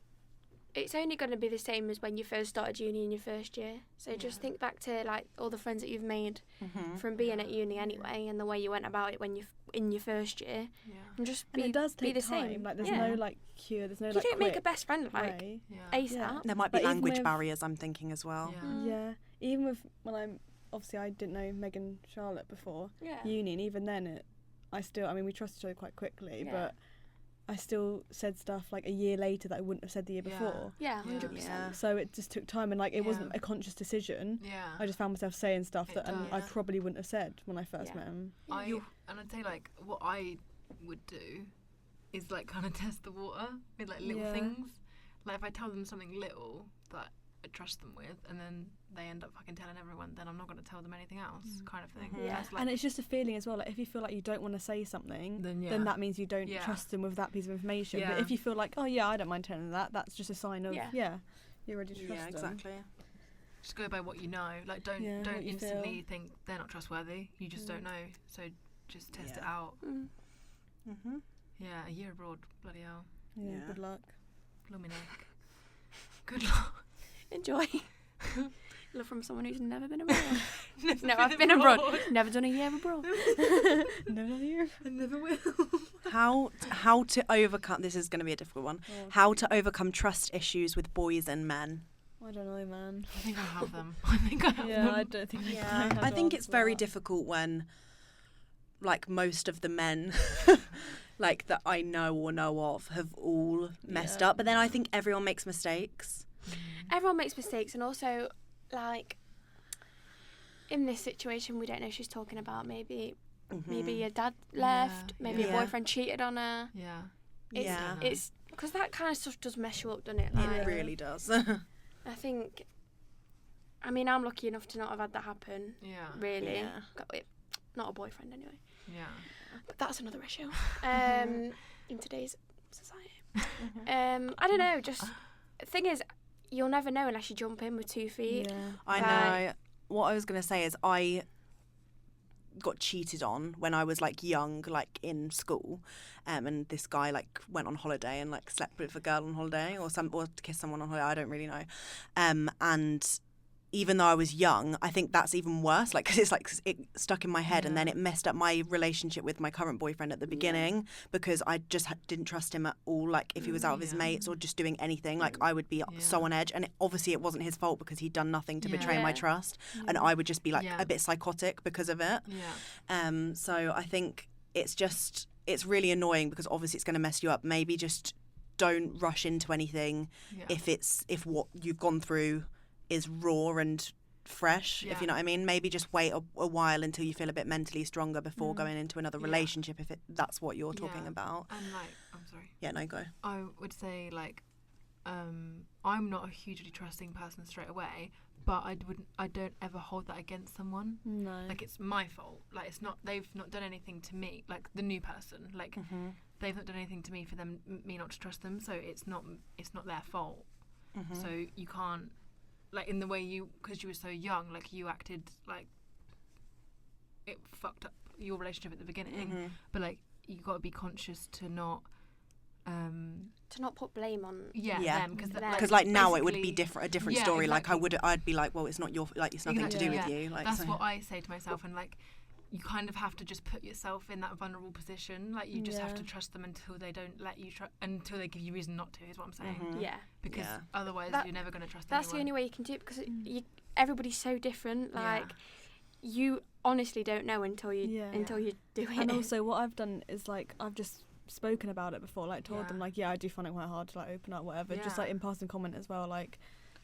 it's only going to be the same as when you first started uni in your first year. So just Yeah. think back to like all the friends that you've made Mm-hmm. from being at uni anyway, and the way you went about it when you in your first year, Yeah. and just And be it does be take the time. same. Like there's Yeah. no like cure. There's no You like don't make a quick best friend like way. Yeah. ASAP. Yeah. There might be But even language with- barriers, I'm thinking as well. Yeah. Mm. Yeah. Even with when I'm obviously I didn't know Meg and Charlotte before Yeah. uni, and even then I mean we trusted each other quite quickly, Yeah. but I still said stuff like a year later that I wouldn't have said the year Yeah. before. Yeah, Yeah. 100%. Yeah. So it just took time, and like it wasn't Yeah. a conscious decision. Yeah. I just found myself saying stuff It that I does. probably wouldn't have said when I first Yeah. met him. And I'd say like what I would do is like kind of test the water with like little Yeah. things. Like if I tell them something little that I trust them with, and then they end up fucking telling everyone, then I'm not going to tell them anything else, kind of thing. Yeah. That's, like, And it's just a feeling as well. Like if you feel like you don't want to say something, Then, then that means you don't Yeah. trust them with that piece of information. Yeah. But if you feel like, oh yeah, I don't mind telling them that, that's just a sign of Yeah. you're ready to trust Yeah, them. exactly. just go by what you know. Like don't Yeah, what you instantly think they're not trustworthy. You just don't know. So just test it out. Mm. Mm-hmm. Yeah, a year abroad, bloody hell. Yeah, Yeah. good luck. Blooming neck. Good luck. Enjoy. Love from someone who's never been abroad. No, I've been abroad. Never done a year abroad. Never hear. I never will. How to overcome, this is going to be a difficult one, how to overcome trust issues with boys and men. I don't know, man. I think I have them. I think I have Yeah, them. I don't think. I think it's very difficult when, like, most of the men like that I know or know of have all messed Yeah. up, but then I think everyone makes mistakes. Everyone makes mistakes, and also, like, in this situation, we don't know who she's talking about. Maybe your dad left. Maybe your Yeah. boyfriend cheated on her. Yeah. It's because that kind of stuff does mess you up, doesn't it? It Like, really does. I think. I mean, I'm lucky enough to not have had that happen. Yeah. Really, Yeah. not a boyfriend anyway. Yeah. But that's another issue. In today's society. I don't know. Just thing is, you'll never know unless you jump in with 2 feet. Yeah. I know. What I was going to say is I got cheated on when I was like young, like in school, and this guy like went on holiday and like slept with a girl on holiday or kissed someone on holiday. I don't really know. And even though I was young, I think that's even worse. Like, 'cause it's like it stuck in my head, and then it messed up my relationship with my current boyfriend at the beginning because I just didn't trust him at all. Like, if he was out with his mates or just doing anything, like I would be so on edge. And obviously, it wasn't his fault because he'd done nothing to betray my trust, and I would just be like a bit psychotic because of it. Yeah. So I think it's really annoying because obviously it's going to mess you up. Maybe just don't rush into anything if what you've gone through is raw and fresh, if you know what I mean. Maybe just wait a while until you feel a bit mentally stronger before going into another relationship, if that's what you're talking about. And like, I'm sorry. Yeah, no, go. I would say like, I'm not a hugely trusting person straight away, but I don't ever hold that against someone. No. Like it's my fault. Like it's not. They've not done anything to me. Like the new person. Like they've not done anything to me for me not to trust them. So it's not their fault. So you can't. Like in the way because you were so young, like you acted like it fucked up your relationship at the beginning. But like you got to be conscious to not put blame on. Them Because like now it would be basically- a different Yeah, story. exactly. Like I'd be like, well, it's not it's nothing to do with you. Like that's so. what I say to myself, and like you kind of have to just put yourself in that vulnerable position. Like you just have to trust them until they don't let you until they give you reason not to. Is what I'm saying. Yeah. Because otherwise you're never going to trust That's the anyone. only way you can do it, because everybody's so different. Like you honestly don't know until you do it. And also what I've done is like I've just spoken about it before, like told them like I do find it quite hard to like open up, whatever, just like in passing comment as well, like,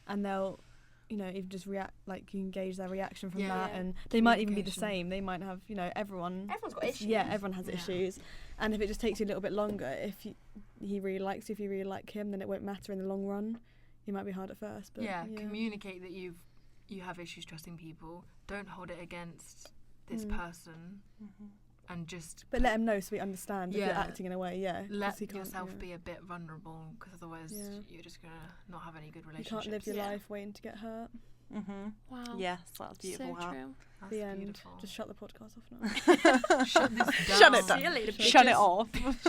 and they'll even just react, like you can gauge their reaction from that, and they might even be the same. They might have everyone's got issues. everyone has issues, and if it just takes you a little bit longer, if he really likes you, if you really like him, then it won't matter in the long run. It might be hard at first, but communicate that you have issues trusting people. Don't hold it against this person, and just let him know so we understand if you're acting in a way. Let yourself be a bit vulnerable, because otherwise you're just gonna not have any good relationships. You can't live your life waiting to get hurt. Wow. Yes, that's beautiful. So true. That's The end. beautiful. Just shut the podcast off now. Shut this down. Shut it down. See you later, Shut it bitches.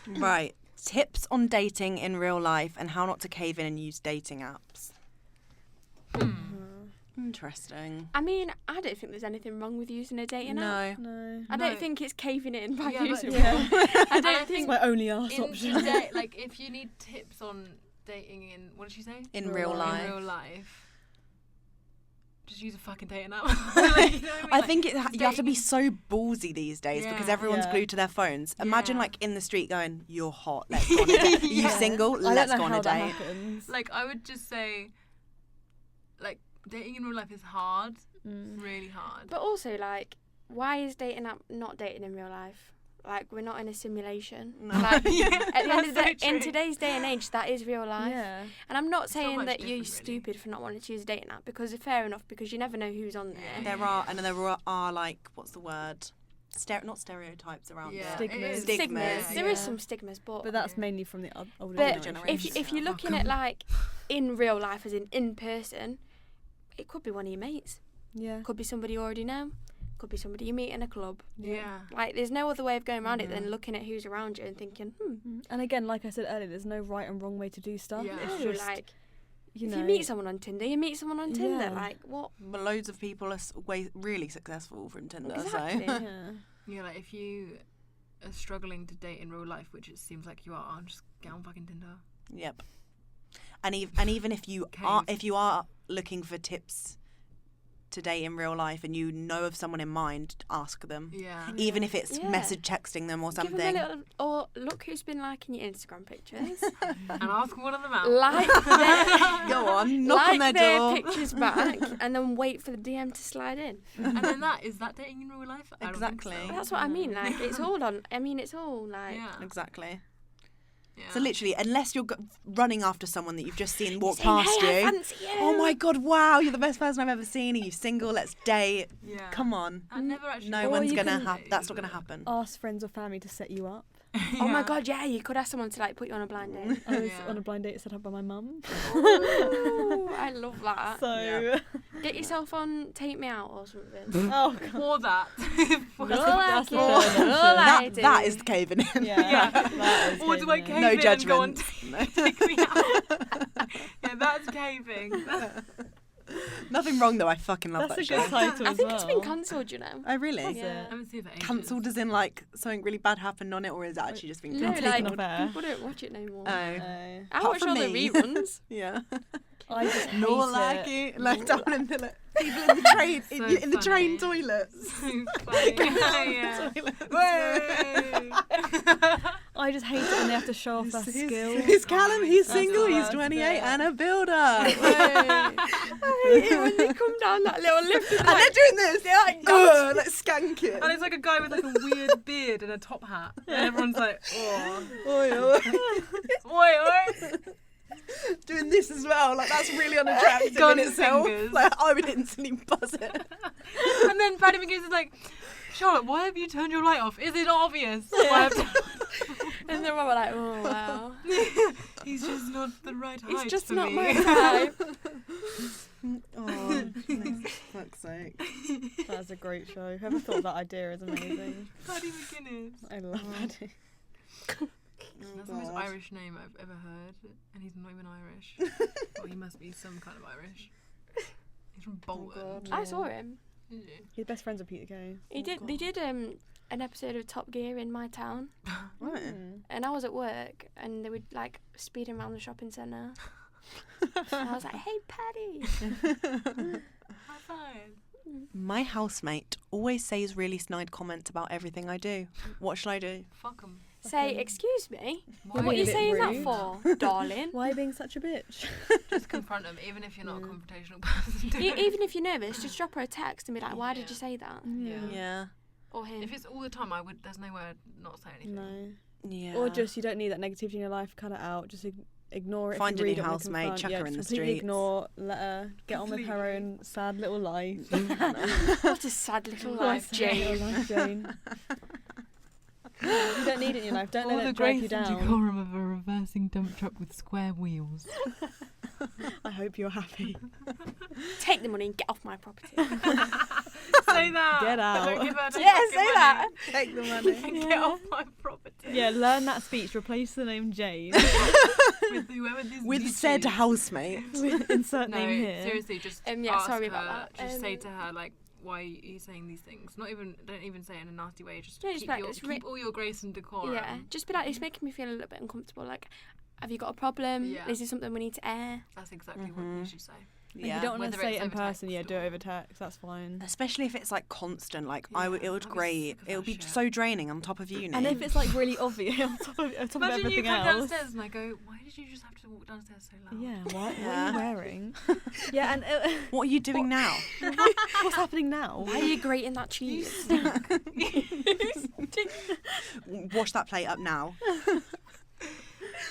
off. Right. Tips on dating in real life and how not to cave in and use dating apps. Interesting. I mean, I don't think there's anything wrong with using a dating app. No. I don't think it's caving in by Yeah, using but- one. I don't It's think. my only arse option. Like if you need tips on dating in, what did she say? In real life. In real life. Just use a fucking dating app. Like, you know what I think you have to be dating- so ballsy these days because everyone's glued to their phones. Imagine like in the street going, "You're hot, let's go on a date. Are you single? I Let's don't go know on a how that date." happens. Like I would just say, like dating in real life is hard, really hard. But also, like, why is dating app not dating in real life? Like, we're not in a simulation. No. Like, at the end That's of the day, so in true. today's day and age, that is real life. Yeah. And I'm not It's not saying much that you're different, really. stupid for not wanting to use a dating app, because fair enough, because you never know who's on there. There are like, what's the word? Not stereotypes around Yeah, it. Stigmas. it is. Stigmas. Yeah, There is yeah. some stigmas, But that's mainly from the older But generation. if you're looking at like in real life, as in person, it could be one of your mates. Yeah. Could be somebody you already know. Could be somebody you meet in a club. Yeah. Like, there's no other way of going around it than looking at who's around you and thinking, And again, like I said earlier, there's no right and wrong way to do stuff. Yeah. It's no, just, like, you if know, you meet someone on Tinder, you meet someone on Tinder. Yeah. Like, what? But loads of people are really successful from Tinder. Exactly. So yeah. Yeah, like if you are struggling to date in real life, which it seems like you are, just get on fucking Tinder. yep. And even if you are looking for tips to date in real life and you know of someone in mind, ask them. Yeah. Even if it's Yeah. message texting them or Give something. them a little, or look who's been liking your Instagram pictures. And ask one of them out. Like their, Go on, knock on like their door. pictures back, and then wait for the DM to slide in. And then is that dating in real life? I don't think Exactly. so. That's what I mean. Like, it's all on. I mean, it's all like. Yeah. Exactly. Yeah. So literally, unless you're running after someone that you've just seen walk saying, past "Hey, I you. fancy you." Oh my God! Wow, you're the best person I've ever seen. Are you single? Let's date. Yeah. Come on. I never actually. No Or one's you gonna can- have. That's not gonna happen. Ask friends or family to set you up. Oh my God, yeah, you could ask someone to like put you on a blind date. I was Yeah. on a blind date set up by my mum. Ooh, I love that. So, Yeah. Get yourself on Take Me Out or something. oh god. For that. All That's I the do, third option. all I do. That is caving in. Yeah. That is Or do I caving cave in. No in and go on judgment. take me out? Yeah, that's caving. Nothing wrong though. I fucking love That's that a good show. title I as think well. it's been cancelled, you know. Oh really? Has Yeah. it? I haven't seen it for ages. Cancelled as in like something really bad happened on it, or is it actually just been No, cancelled? like off air. people don't watch it no more. Oh, I apart watch from all the me. reruns. yeah. I just hate Not like it. it. Like down in the like, people in the train So in the train funny. toilets. So funny. Yeah. Way. I just hate it when they have to show off their skill. He's Callum, he's That's single, the he's worst 28 bit. and a builder. I hate it when they come down that little lift. And they're doing this. They're like, like skanking. And it's like a guy with like a weird beard and a top hat. And everyone's like, oh. Oi, oi. Oi, oi. Doing this as well. Like, that's really unattractive Gun in itself. fingers. Like, I would instantly buzz it. And then Paddy McGee is like, Charlotte, why have you turned your light off? Is it not obvious? Why have And they're all like, oh wow. He's just not the right height It's just for not me. my type. Oh, fuck's sake. That's a great show. Whoever thought of that idea is amazing. Paddy McGuinness. I love Paddy. That's the most Irish name I've ever heard, and he's not even Irish. Well, he must be some kind of Irish. He's from Bolton. God. I saw him. Did you? He's best friends with Peter Kay. He did. They did an episode of Top Gear in my town, Right. and I was at work, and they were like speeding around the shopping centre. And I was like, "Hey, Paddy." High five. My housemate always says really snide comments about everything I do. What should I do? Fuck 'em. Say, "Excuse me. Why What are you being a bit saying that rude. for, darling?" Why are you being such a bitch? Just confront him, even if you're not a confrontational person. Do it. Even if you're nervous, just drop her a text and be like, "Why did you say that?" Yeah. Yeah. Or him. If it's all the time, there's no way I'd not say anything. No. Yeah. Or just you don't need that negativity in your life. Cut it out. Just ignore it. Find if you a read new it and housemate, confront. chuck Yeah, her in just the completely streets. Ignore. Let her get on with her Completely. own sad little life. What a sad little life, Sad little Jane. life, Jane. You don't need it in your life. Don't All let the it drag grace you and down. decorum of a reversing dump truck with square wheels. I hope you're happy. Take the money and get off my property. Say that. Get out. Don't give her the Yeah, fucking say money. that. Take the money. And get off my property. Yeah, learn that speech. Replace the name Jane. With whoever this With bitch said is. housemate. Insert No, name here. seriously, just Yeah, ask sorry her, about that. Just say to her, like, why are you saying these things? Don't even say it in a nasty way. Just No, just keep, like, it's keep all your grace and decorum. Yeah, just be like, it's making me feel a little bit uncomfortable. Like, have you got a problem? Yeah. is this something we need to air? That's exactly what you should say. If you don't want to Whether say it's it in over person, yeah, text do it or- over text. That's fine. Especially if it's like constant. Like Yeah, it would I'd be grate. sick of It would that be shit. so draining on top of uni. And if it's like really obvious on top of Imagine everything you come else. downstairs and I go, why did you just have to walk downstairs so loud? Yeah, what are Yeah. you wearing? Yeah, and what are you doing now? what's happening now? Why are you grating that cheese? wash that plate up now.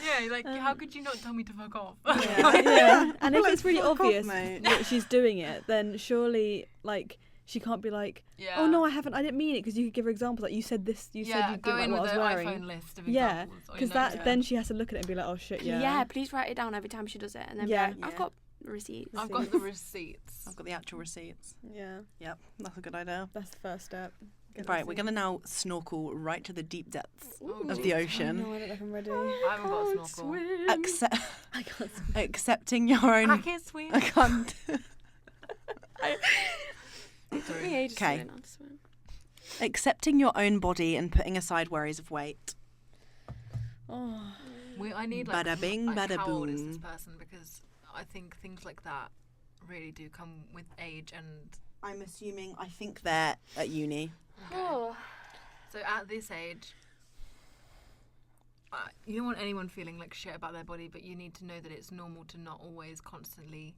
Yeah, like how could you not tell me to fuck off? Yeah. And if Like, it's really fuck off, obvious mate. that she's doing it, then surely like she can't be like, oh no, I didn't mean it, because you could give her examples like you said this, you said you go didn't in like with what I was the wearing. iPhone list of Yeah, examples. or, because you know, then she has to look at it and be like, oh shit, yeah. Yeah, please write it down every time she does it, and then Yeah. be like, I've got receipts. I've got the receipts. I've got the actual receipts. Yeah, Yep, that's a good idea. that's the first step. Get Right, we're receipts. gonna now snorkel right to the deep depths Oh, of geez. the Oh, ocean. no, I don't know if I'm ready. I haven't got a snorkel. Accept, I can't. accepting your own. I can't swim. I can't. It took me ages to Okay. learn how to swim. Accepting your own body and putting aside worries of weight. Oh, I need like, Bada bing, like bada how old is this boom. person, because I think things like that really do come with age and. I'm assuming. I think they're at uni. Okay. Oh. So at this age, you don't want anyone feeling like shit about their body, but you need to know that it's normal to not always constantly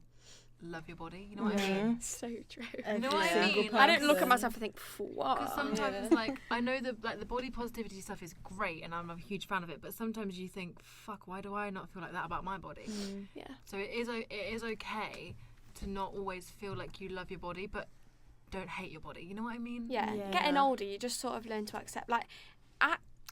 love your body. You know what I mean? So true. every know what I single mean? I don't look at person. myself and think, what? Because sometimes, Yeah. like, I know the body positivity stuff is great, and I'm a huge fan of it. But sometimes you think, fuck, why do I not feel like that about my body? Yeah. So it is okay to not always feel like you love your body, but don't hate your body. You know what I mean? Yeah. Yeah. Getting older, you just sort of learn to accept. Like,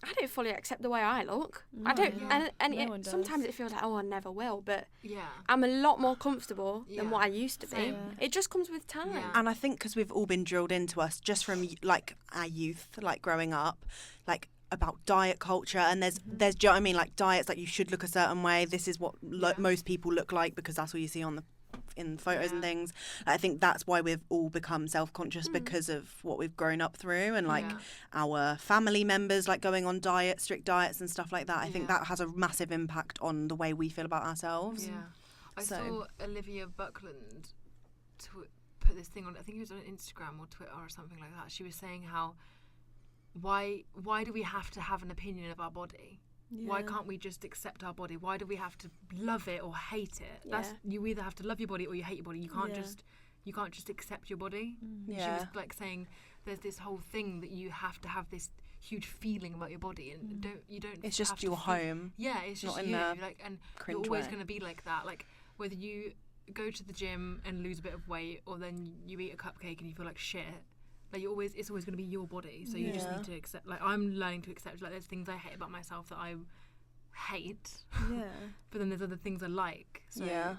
I don't fully accept the way I look. I don't, No. and No one does. sometimes it feels like, oh, I never will. But Yeah. I'm a lot more comfortable Yeah. than what I used to be. Same. Yeah. It just comes with time. Yeah. And I think because we've all been drilled into us just from like our youth, like growing up, like about diet culture, and there's do you know what I mean, like diets, like you should look a certain way. This is what Yeah. most people look like because that's what you see on in photos and Yeah. things. I think that's why we've all become self-conscious because of what we've grown up through, and like Yeah. our family members like going on strict diets and stuff like that. I think Yeah. that has a massive impact on the way we feel about ourselves. Yeah. I So- saw Olivia Buckland put this thing on, I think it was on Instagram or Twitter or something like that. She was saying how why do we have to have an opinion of our body? Why can't we just accept our body? Why do we have to love it or hate it? Yeah. You either have to love your body or you hate your body. You can't Yeah. just accept your body. She Yeah. was like saying there's this whole thing that you have to have this huge feeling about your body, and you don't It's have just to your feel- home. Yeah, it's just not in you. a Like, and you're cringe always way. going to be like that. Like whether you go to the gym and lose a bit of weight, or then you eat a cupcake and you feel like shit. Like it's always going to be your body. So you just Yeah. need to accept. Like I'm learning to accept. Like there's things I hate about myself that I hate, Yeah. but then there's other things I like. So Yeah.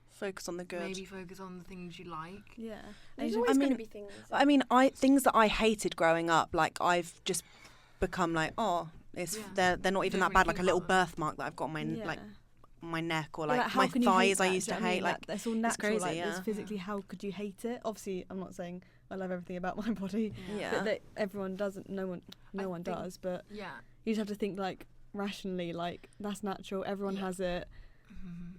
Focus on the good. maybe focus on the things you like. Yeah. There's And always I going mean- to be things. Things that I hated growing up, like I've just become like, oh, it's Yeah. they're not even don't that bad. really Like a think little about them. birthmark that I've got on my like my neck, or Yeah, like how my can you hate thighs I that? used Do to you know what I hate. mean? Like that's all natural. crazy, like, yeah. it's physically, how could you hate it? Obviously, I'm not saying I love everything about my body, yeah, but that everyone doesn't. No one I think- does. But Yeah. you just have to think like rationally. Like that's natural. Everyone Yeah. has it.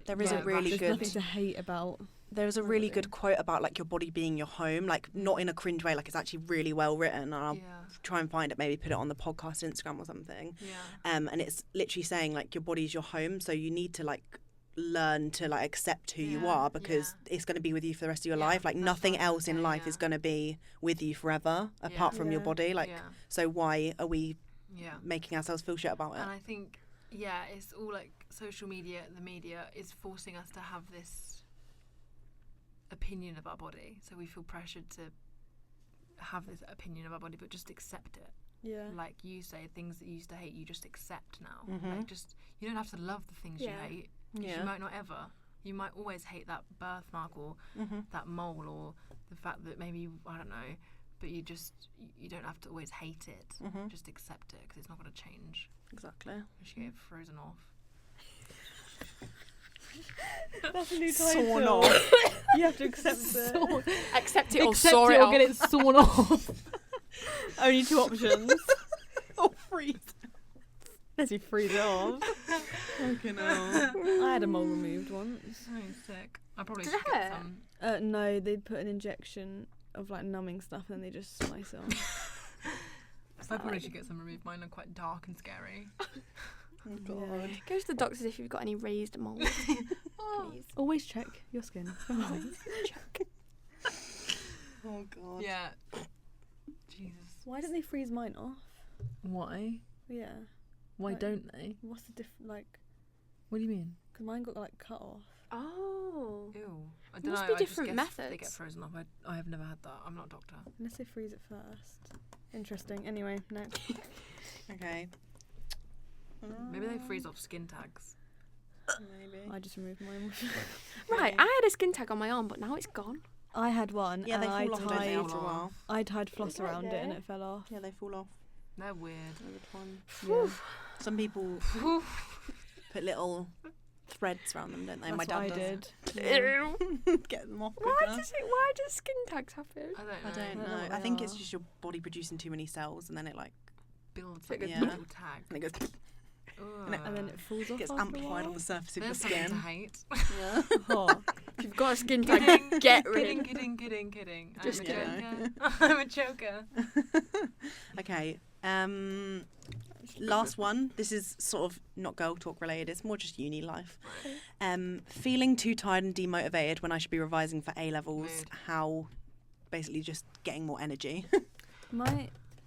there is Yeah, a really There's good. nothing to hate about. There's a really body. good quote about like your body being your home, like not in a cringe way. Like it's actually really well written. And I'll Yeah. try and find it, maybe put it on the podcast Instagram or something. Yeah. And it's literally saying like your body's your home, so you need to like learn to like accept who you Yeah, are, because it's going to be with you for the rest of your Yeah, life. Like that's nothing what I was else in gonna say, life yeah. is going to be with you forever apart from your Yeah. body. Like Yeah. so why are we Yeah. making ourselves feel shit about it? And I think, yeah, it's all like social media, the media is forcing us to have this opinion of our body. So we feel pressured to have this opinion of our body, but just accept it. Yeah. Like you say, things that you used to hate, you just accept now. Mhm. Like just, you don't have to love the things Yeah. you hate. 'Cause Yeah. You might not ever. You might always hate that birthmark or that mole or the fact that maybe, I don't know, but you don't have to always hate it. Just accept it, because it's not going to change. Exactly. She get frozen off. That's a new Sawn title. off. You have to accept it. Accept it or Accept saw it it or off. get it sawn off. Only two options. Oh, freeze. Unless you freeze it off. Fucking hell. I had a mole removed once. Oh, sick. I probably Does should it get hurt? some. No, they put an injection of like numbing stuff and then they just slice it off. I probably should get some removed. Mine are quite dark and scary. Oh, God. Go to the doctors if you've got any raised moles. Please. Always check your skin. Check. Oh, God. Yeah. Jesus. Why didn't they freeze mine off? Why? Yeah. Why Like- don't they? What's the difference? Like, What do you mean? because mine got like cut off. Oh. Ew. I Must don't know. be I just different guess They methods. get frozen off. I have never had that. I'm not a doctor. Unless they freeze it first. Interesting. Anyway, next. Okay. Maybe they freeze off skin tags. Maybe. I just removed mine. Right, I had a skin tag on my arm, but now it's gone. I had one. Yeah, they and fall off, don't they, after a while? I tied floss right around it and there. it fell off. Yeah, they fall off They're weird. over time. Yeah. Some people put little threads around them, don't they? That's My what dad I does. did. Get them off Why quicker. does skin tags happen? I don't know. I don't I don't know know. what I they think it's are. just your body producing too many cells, and then it like Builds Like like a a Yeah. little tag. and it goes And then it falls off gets after a amplified while. on the surface of your There's something to skin. hate. Yeah. Oh. If you've got a skin tag, get rid. Kidding. Just I'm a kidding. joker. I'm a joker. Okay. Last one. This is sort of not girl talk related. It's more just uni life. Feeling too tired and demotivated when I should be revising for A levels. Mood. How, basically, just getting more energy.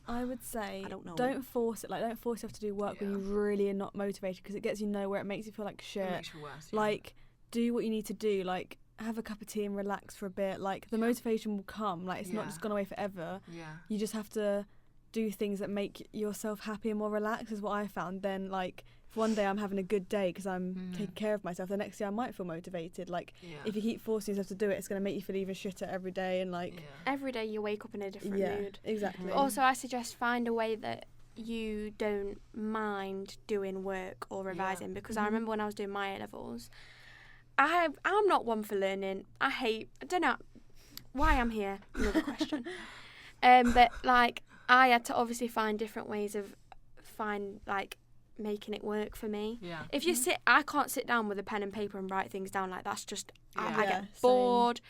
I would say I don't know. don't force it. Like, don't force yourself to do work when you really are not motivated, because it gets you nowhere. It makes you feel like It shit. makes you worse. Yeah. Like, do what you need to do. Like, have a cup of tea and relax for a bit. Like, the motivation will come. Like, it's not Yeah. just gone away forever. Yeah. You just have to do things that make yourself happy and more relaxed, is what I found. Then, like, if one day I'm having a good day because I'm taking care of myself, the next day I might feel motivated. Like, Yeah. if you keep forcing yourself to do it, it's going to make you feel even shitter every day. And, like, Yeah. Every day you wake up in a different yeah, mood. exactly. Mhm. Also, I suggest find a way that you don't mind doing work or revising, because I Mhm. remember when I was doing my A-levels, I'm not one for learning. I don't know why I'm here, another question. But like, I had to obviously find different ways of making it work for me. Yeah. If you I can't sit down with a pen and paper and write things down. Like, that's just, I Yeah, get same. bored,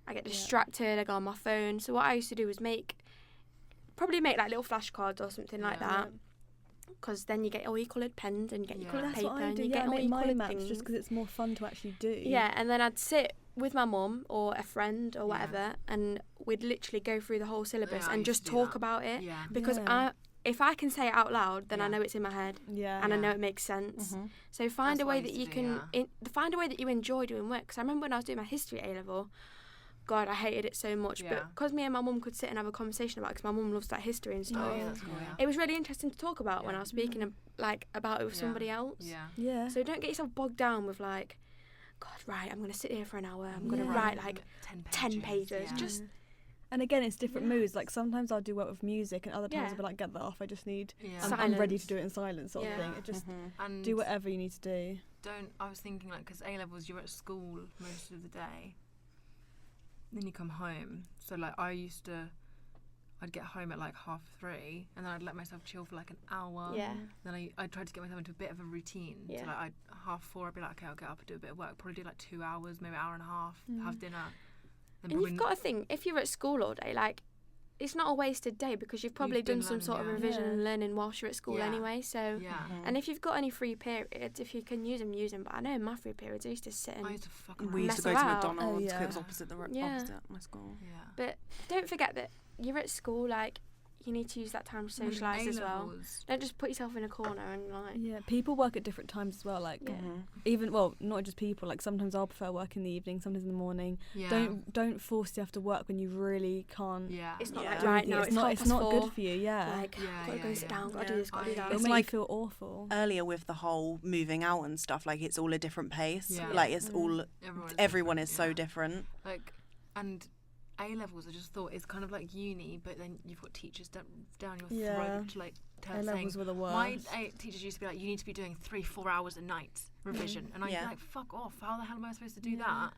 I get Yeah. distracted, I go on my phone. So what I used to do was probably make like little flashcards or something like Yeah. that. Because then you get all your coloured pens and you get your Yeah. coloured That's paper what I and do. you Yeah, get I all make your mind coloured maps things. just because it's more fun to actually do. Yeah, and then I'd sit with my mum or a friend or Yeah. whatever, and we'd literally go through the whole syllabus Yeah, I and used just to do talk that. about it. Yeah. Because Yeah. if I can say it out loud, then I Yeah. know it's in my head Yeah. and I Yeah. know it makes sense. Mhm. So find That's a what I way that used you to do, can find a way that you enjoy doing work. Because I remember when I was doing my history A level, God, I hated it so much. Yeah. But because me and my mum could sit and have a conversation about it, because my mum loves that history and Oh, stuff, yeah, that's cool. Yeah. it was really interesting to talk about when Yeah. I was speaking about it with Yeah. somebody else. Yeah. Yeah. So don't get yourself bogged down with like, God, right, I'm going to sit here for an hour. I'm going to Yeah. write like 10 pages. Yeah. Just And again, it's different Yeah. moods. Like, sometimes I'll do work with music, and other times Yeah. I'll be like, get that off. I just need. Yeah. I'm ready to Silence. do it in silence, sort Yeah. of thing. It just Mhm. And do whatever you need to do. I was thinking, like, because A levels, you're at school most of the day, then you come home. So like, I'd get home at like 3:30, and then I'd let myself chill for like an hour. yeah. Then I tried to get myself into a bit of a routine. Yeah. So like, 4:30, I'd be like, okay, I'll get up and do a bit of work. Probably do like 2 hours, maybe an hour and a half. Have dinner. Then And probably you've got to think, if you're at school all day, like, it's not a wasted day because you've probably been done some sort of learning, revision yeah. and learning whilst you're at school Yeah. anyway. So, Yeah. and if you've got any free periods, if you can use them. But I know in my free periods, I used to sit and. I used to fuck We around. used to Mess go to around. McDonald's because Oh, it was yeah. opposite at my school. Yeah. But don't forget that you're at school. Like, you need to use that time to socialise as well. A-levels, Don't just put yourself in a corner and like. Yeah, people work at different times as well. Like, Yeah. even not just people. Like, sometimes I'll prefer work in the evening, sometimes in the morning. Yeah. Don't force yourself to work when you really can't. Yeah. It's not Yeah. like do right anything. now. It's not. It's not 4:30. good for you. Yeah. Like, Yeah, gotta go yeah, sit yeah. down. Gotta Yeah. do this. Gotta do that. It'll It's make like- you feel awful. Earlier with the whole moving out and stuff, like it's all a different pace. Yeah. Like it's all everyone is so different. different. Like, and A levels, I just thought it's kind of like uni, but then you've got teachers down your Yeah. throat, like A saying. levels were the worst. My teachers used to be like, you need to be doing 3-4 hours a night revision, and I'd Yeah. be like, fuck off! How the hell am I supposed to do Yeah. that?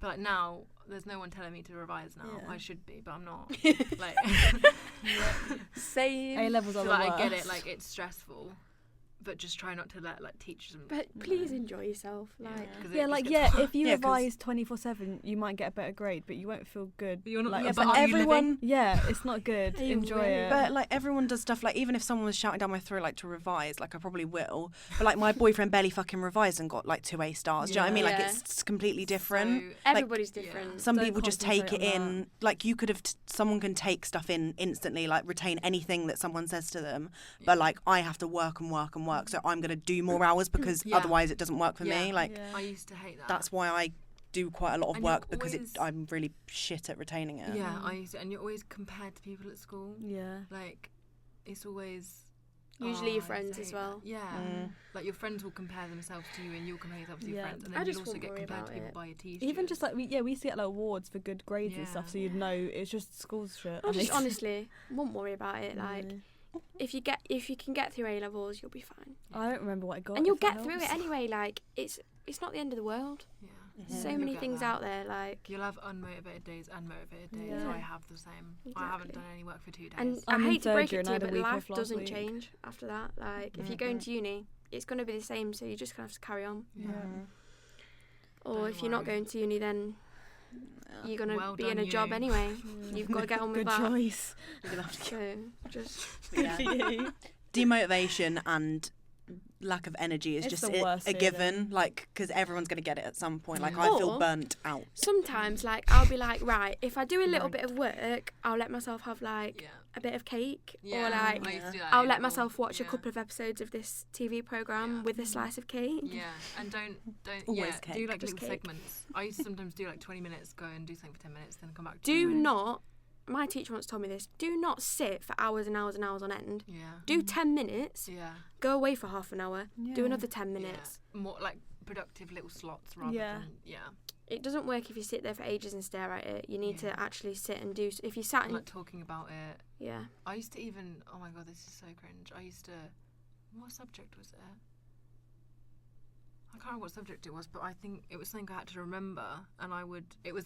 But like now, there's no one telling me to revise now. Yeah. I should be, but I'm not. Like, Same. A levels so are the like, worst. I get it. Like, it's stressful, but just try not to let like teachers. But please enjoy yourself. Like, if you Yeah, 'cause- revise 24/7, you might get a better grade, but you won't feel good. You're not, like, Yeah, but but are you everyone. yeah, it's not good. Are you Enjoy really? it. But like everyone does stuff, like even if someone was shouting down my throat like to revise, like I probably will. But like my boyfriend barely fucking revised and got like 2 A stars. Do you know what I mean? Like Yeah. it's completely different. So, everybody's different. Some Don't people just take it concentrate on in. Like you could have, someone can take stuff in instantly, like retain anything that someone says to them. But like I have to work and work and work, so I'm gonna do more hours because Yeah. otherwise it doesn't work for me. Yeah. Like Yeah. I used to hate that. that's why I do quite a lot of And you're work because always- I'm really shit at retaining it. Yeah, I used to, and you're always compared to people at school. Yeah. Like, it's always. Usually I your used to friends hate as well. that. Yeah, Mm. like your friends will compare themselves to you, and you'll compare yourself to your Yeah. friends, and I then just you'll also wouldn't get worry compared to about people it. by your teachers. Even just like we used to get like awards for good grades and stuff, so Yeah. you'd know it's just school shit. I and just it's- honestly won't worry about it. Like, No. if you can get through A levels, you'll be fine, I don't remember what I got. and you'll if that get through it helps. anyway. Like, it's not the end of the world. Yeah. So You'll many get things there. out there. Like, You'll have unmotivated days and motivated days. Yeah. So I have the same. I haven't Exactly. done any work for 2 days. and I'm I in hate to third break year it and to I you, had a but week life off last doesn't week. change after that. Like, if you go into uni, it's going to be the same. So you're just gonna have to carry on. yeah. Or Don't if you're not worry. going to uni, then you're gonna Well be done, in a job you. anyway. You've got to get on with Good that. choice. You're gonna have to So just yeah. Demotivation and lack of energy is It's just the worst a given, feeling. like because everyone's going to get it at some point. Like Yeah. I feel Or- burnt out. sometimes, like, I'll be like, right, if I do a little Right. bit of work, I'll let myself have like Yeah. a bit of cake, Yeah. or like I used to do that I'll in let school. myself watch a Yeah. couple of episodes of this TV program Yeah. with a slice of cake. Yeah, and don't Always yeah, cake. do like Just little cake. segments. I used to sometimes do like 20 minutes, go and do something for 10 minutes, then come back. to Do 20 minutes. not. My teacher once told me this. Do not sit for hours and hours and hours on end. Yeah. Do 10 minutes. Yeah. Go away for half an hour. Do Yeah. another 10 minutes. Yeah. More like productive little slots rather Yeah. than yeah. It doesn't work if you sit there for ages and stare at it. You need Yeah. to actually sit and do. If you sat And in, like talking about it. yeah. I used to even oh my god, this is so cringe. I used to what subject was it? I can't remember what subject it was, but I think it was something I had to remember, and it was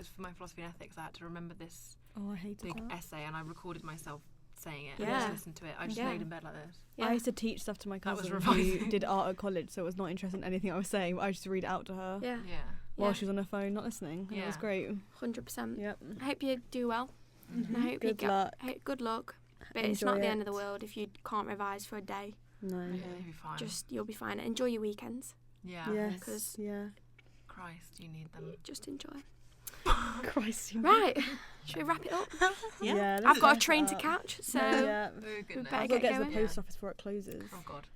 for my philosophy and ethics. I had to remember this Oh, I hated big that. essay, and I recorded myself saying it and Yeah. just listened to it. I just Yeah. laid in bed like this. Yeah. I used to teach stuff to my That was cousin revising. who did art at college, so it was not interested in anything I was saying. But I used to read it out to her Yeah. Yeah. while Yeah. she was on her phone, not listening. And it was Yeah. great. 100%. Yep. I hope you do well. And I hope you Good get luck. good luck. But it's not Enjoy the end of the it. world if you can't revise for a day. No. Yeah, you'll be fine. Just you'll be fine. Enjoy your weekends. yeah. Yes. 'Cause- Yeah. Christ, you need them. Just enjoy. Christ. you- Right. Should we wrap it up? Yeah. let's I've got a wrap train it to up. catch, so Yeah. Oh we goodness. better I've got to get get to the going. post office before it closes. Oh god.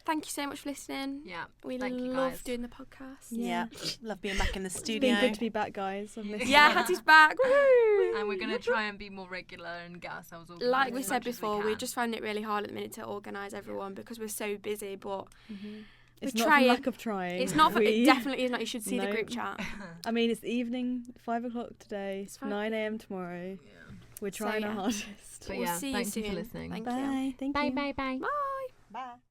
thank you so much for listening. Yeah. We Thank you, love guys. doing the podcast. Yeah. Love being back in the It's studio. been good to be back, guys. I've missed Yeah, you. Hattie's back. Woo! And we're gonna try and be more regular and get ourselves organised. Like we as said much as before, we we're can. just finding it really hard at the minute to organise everyone because we're so busy. But It's We're not trying. from lack of trying. it's not. It We- definitely is not. You should see the No. group chat. I mean, it's the evening, 5 o'clock today, It's fine. 9 a.m. tomorrow. Yeah. We're trying yeah. our hardest. But We'll yeah, see you thank you for soon. listening. Thank you. Bye. Thank you. Bye. Bye.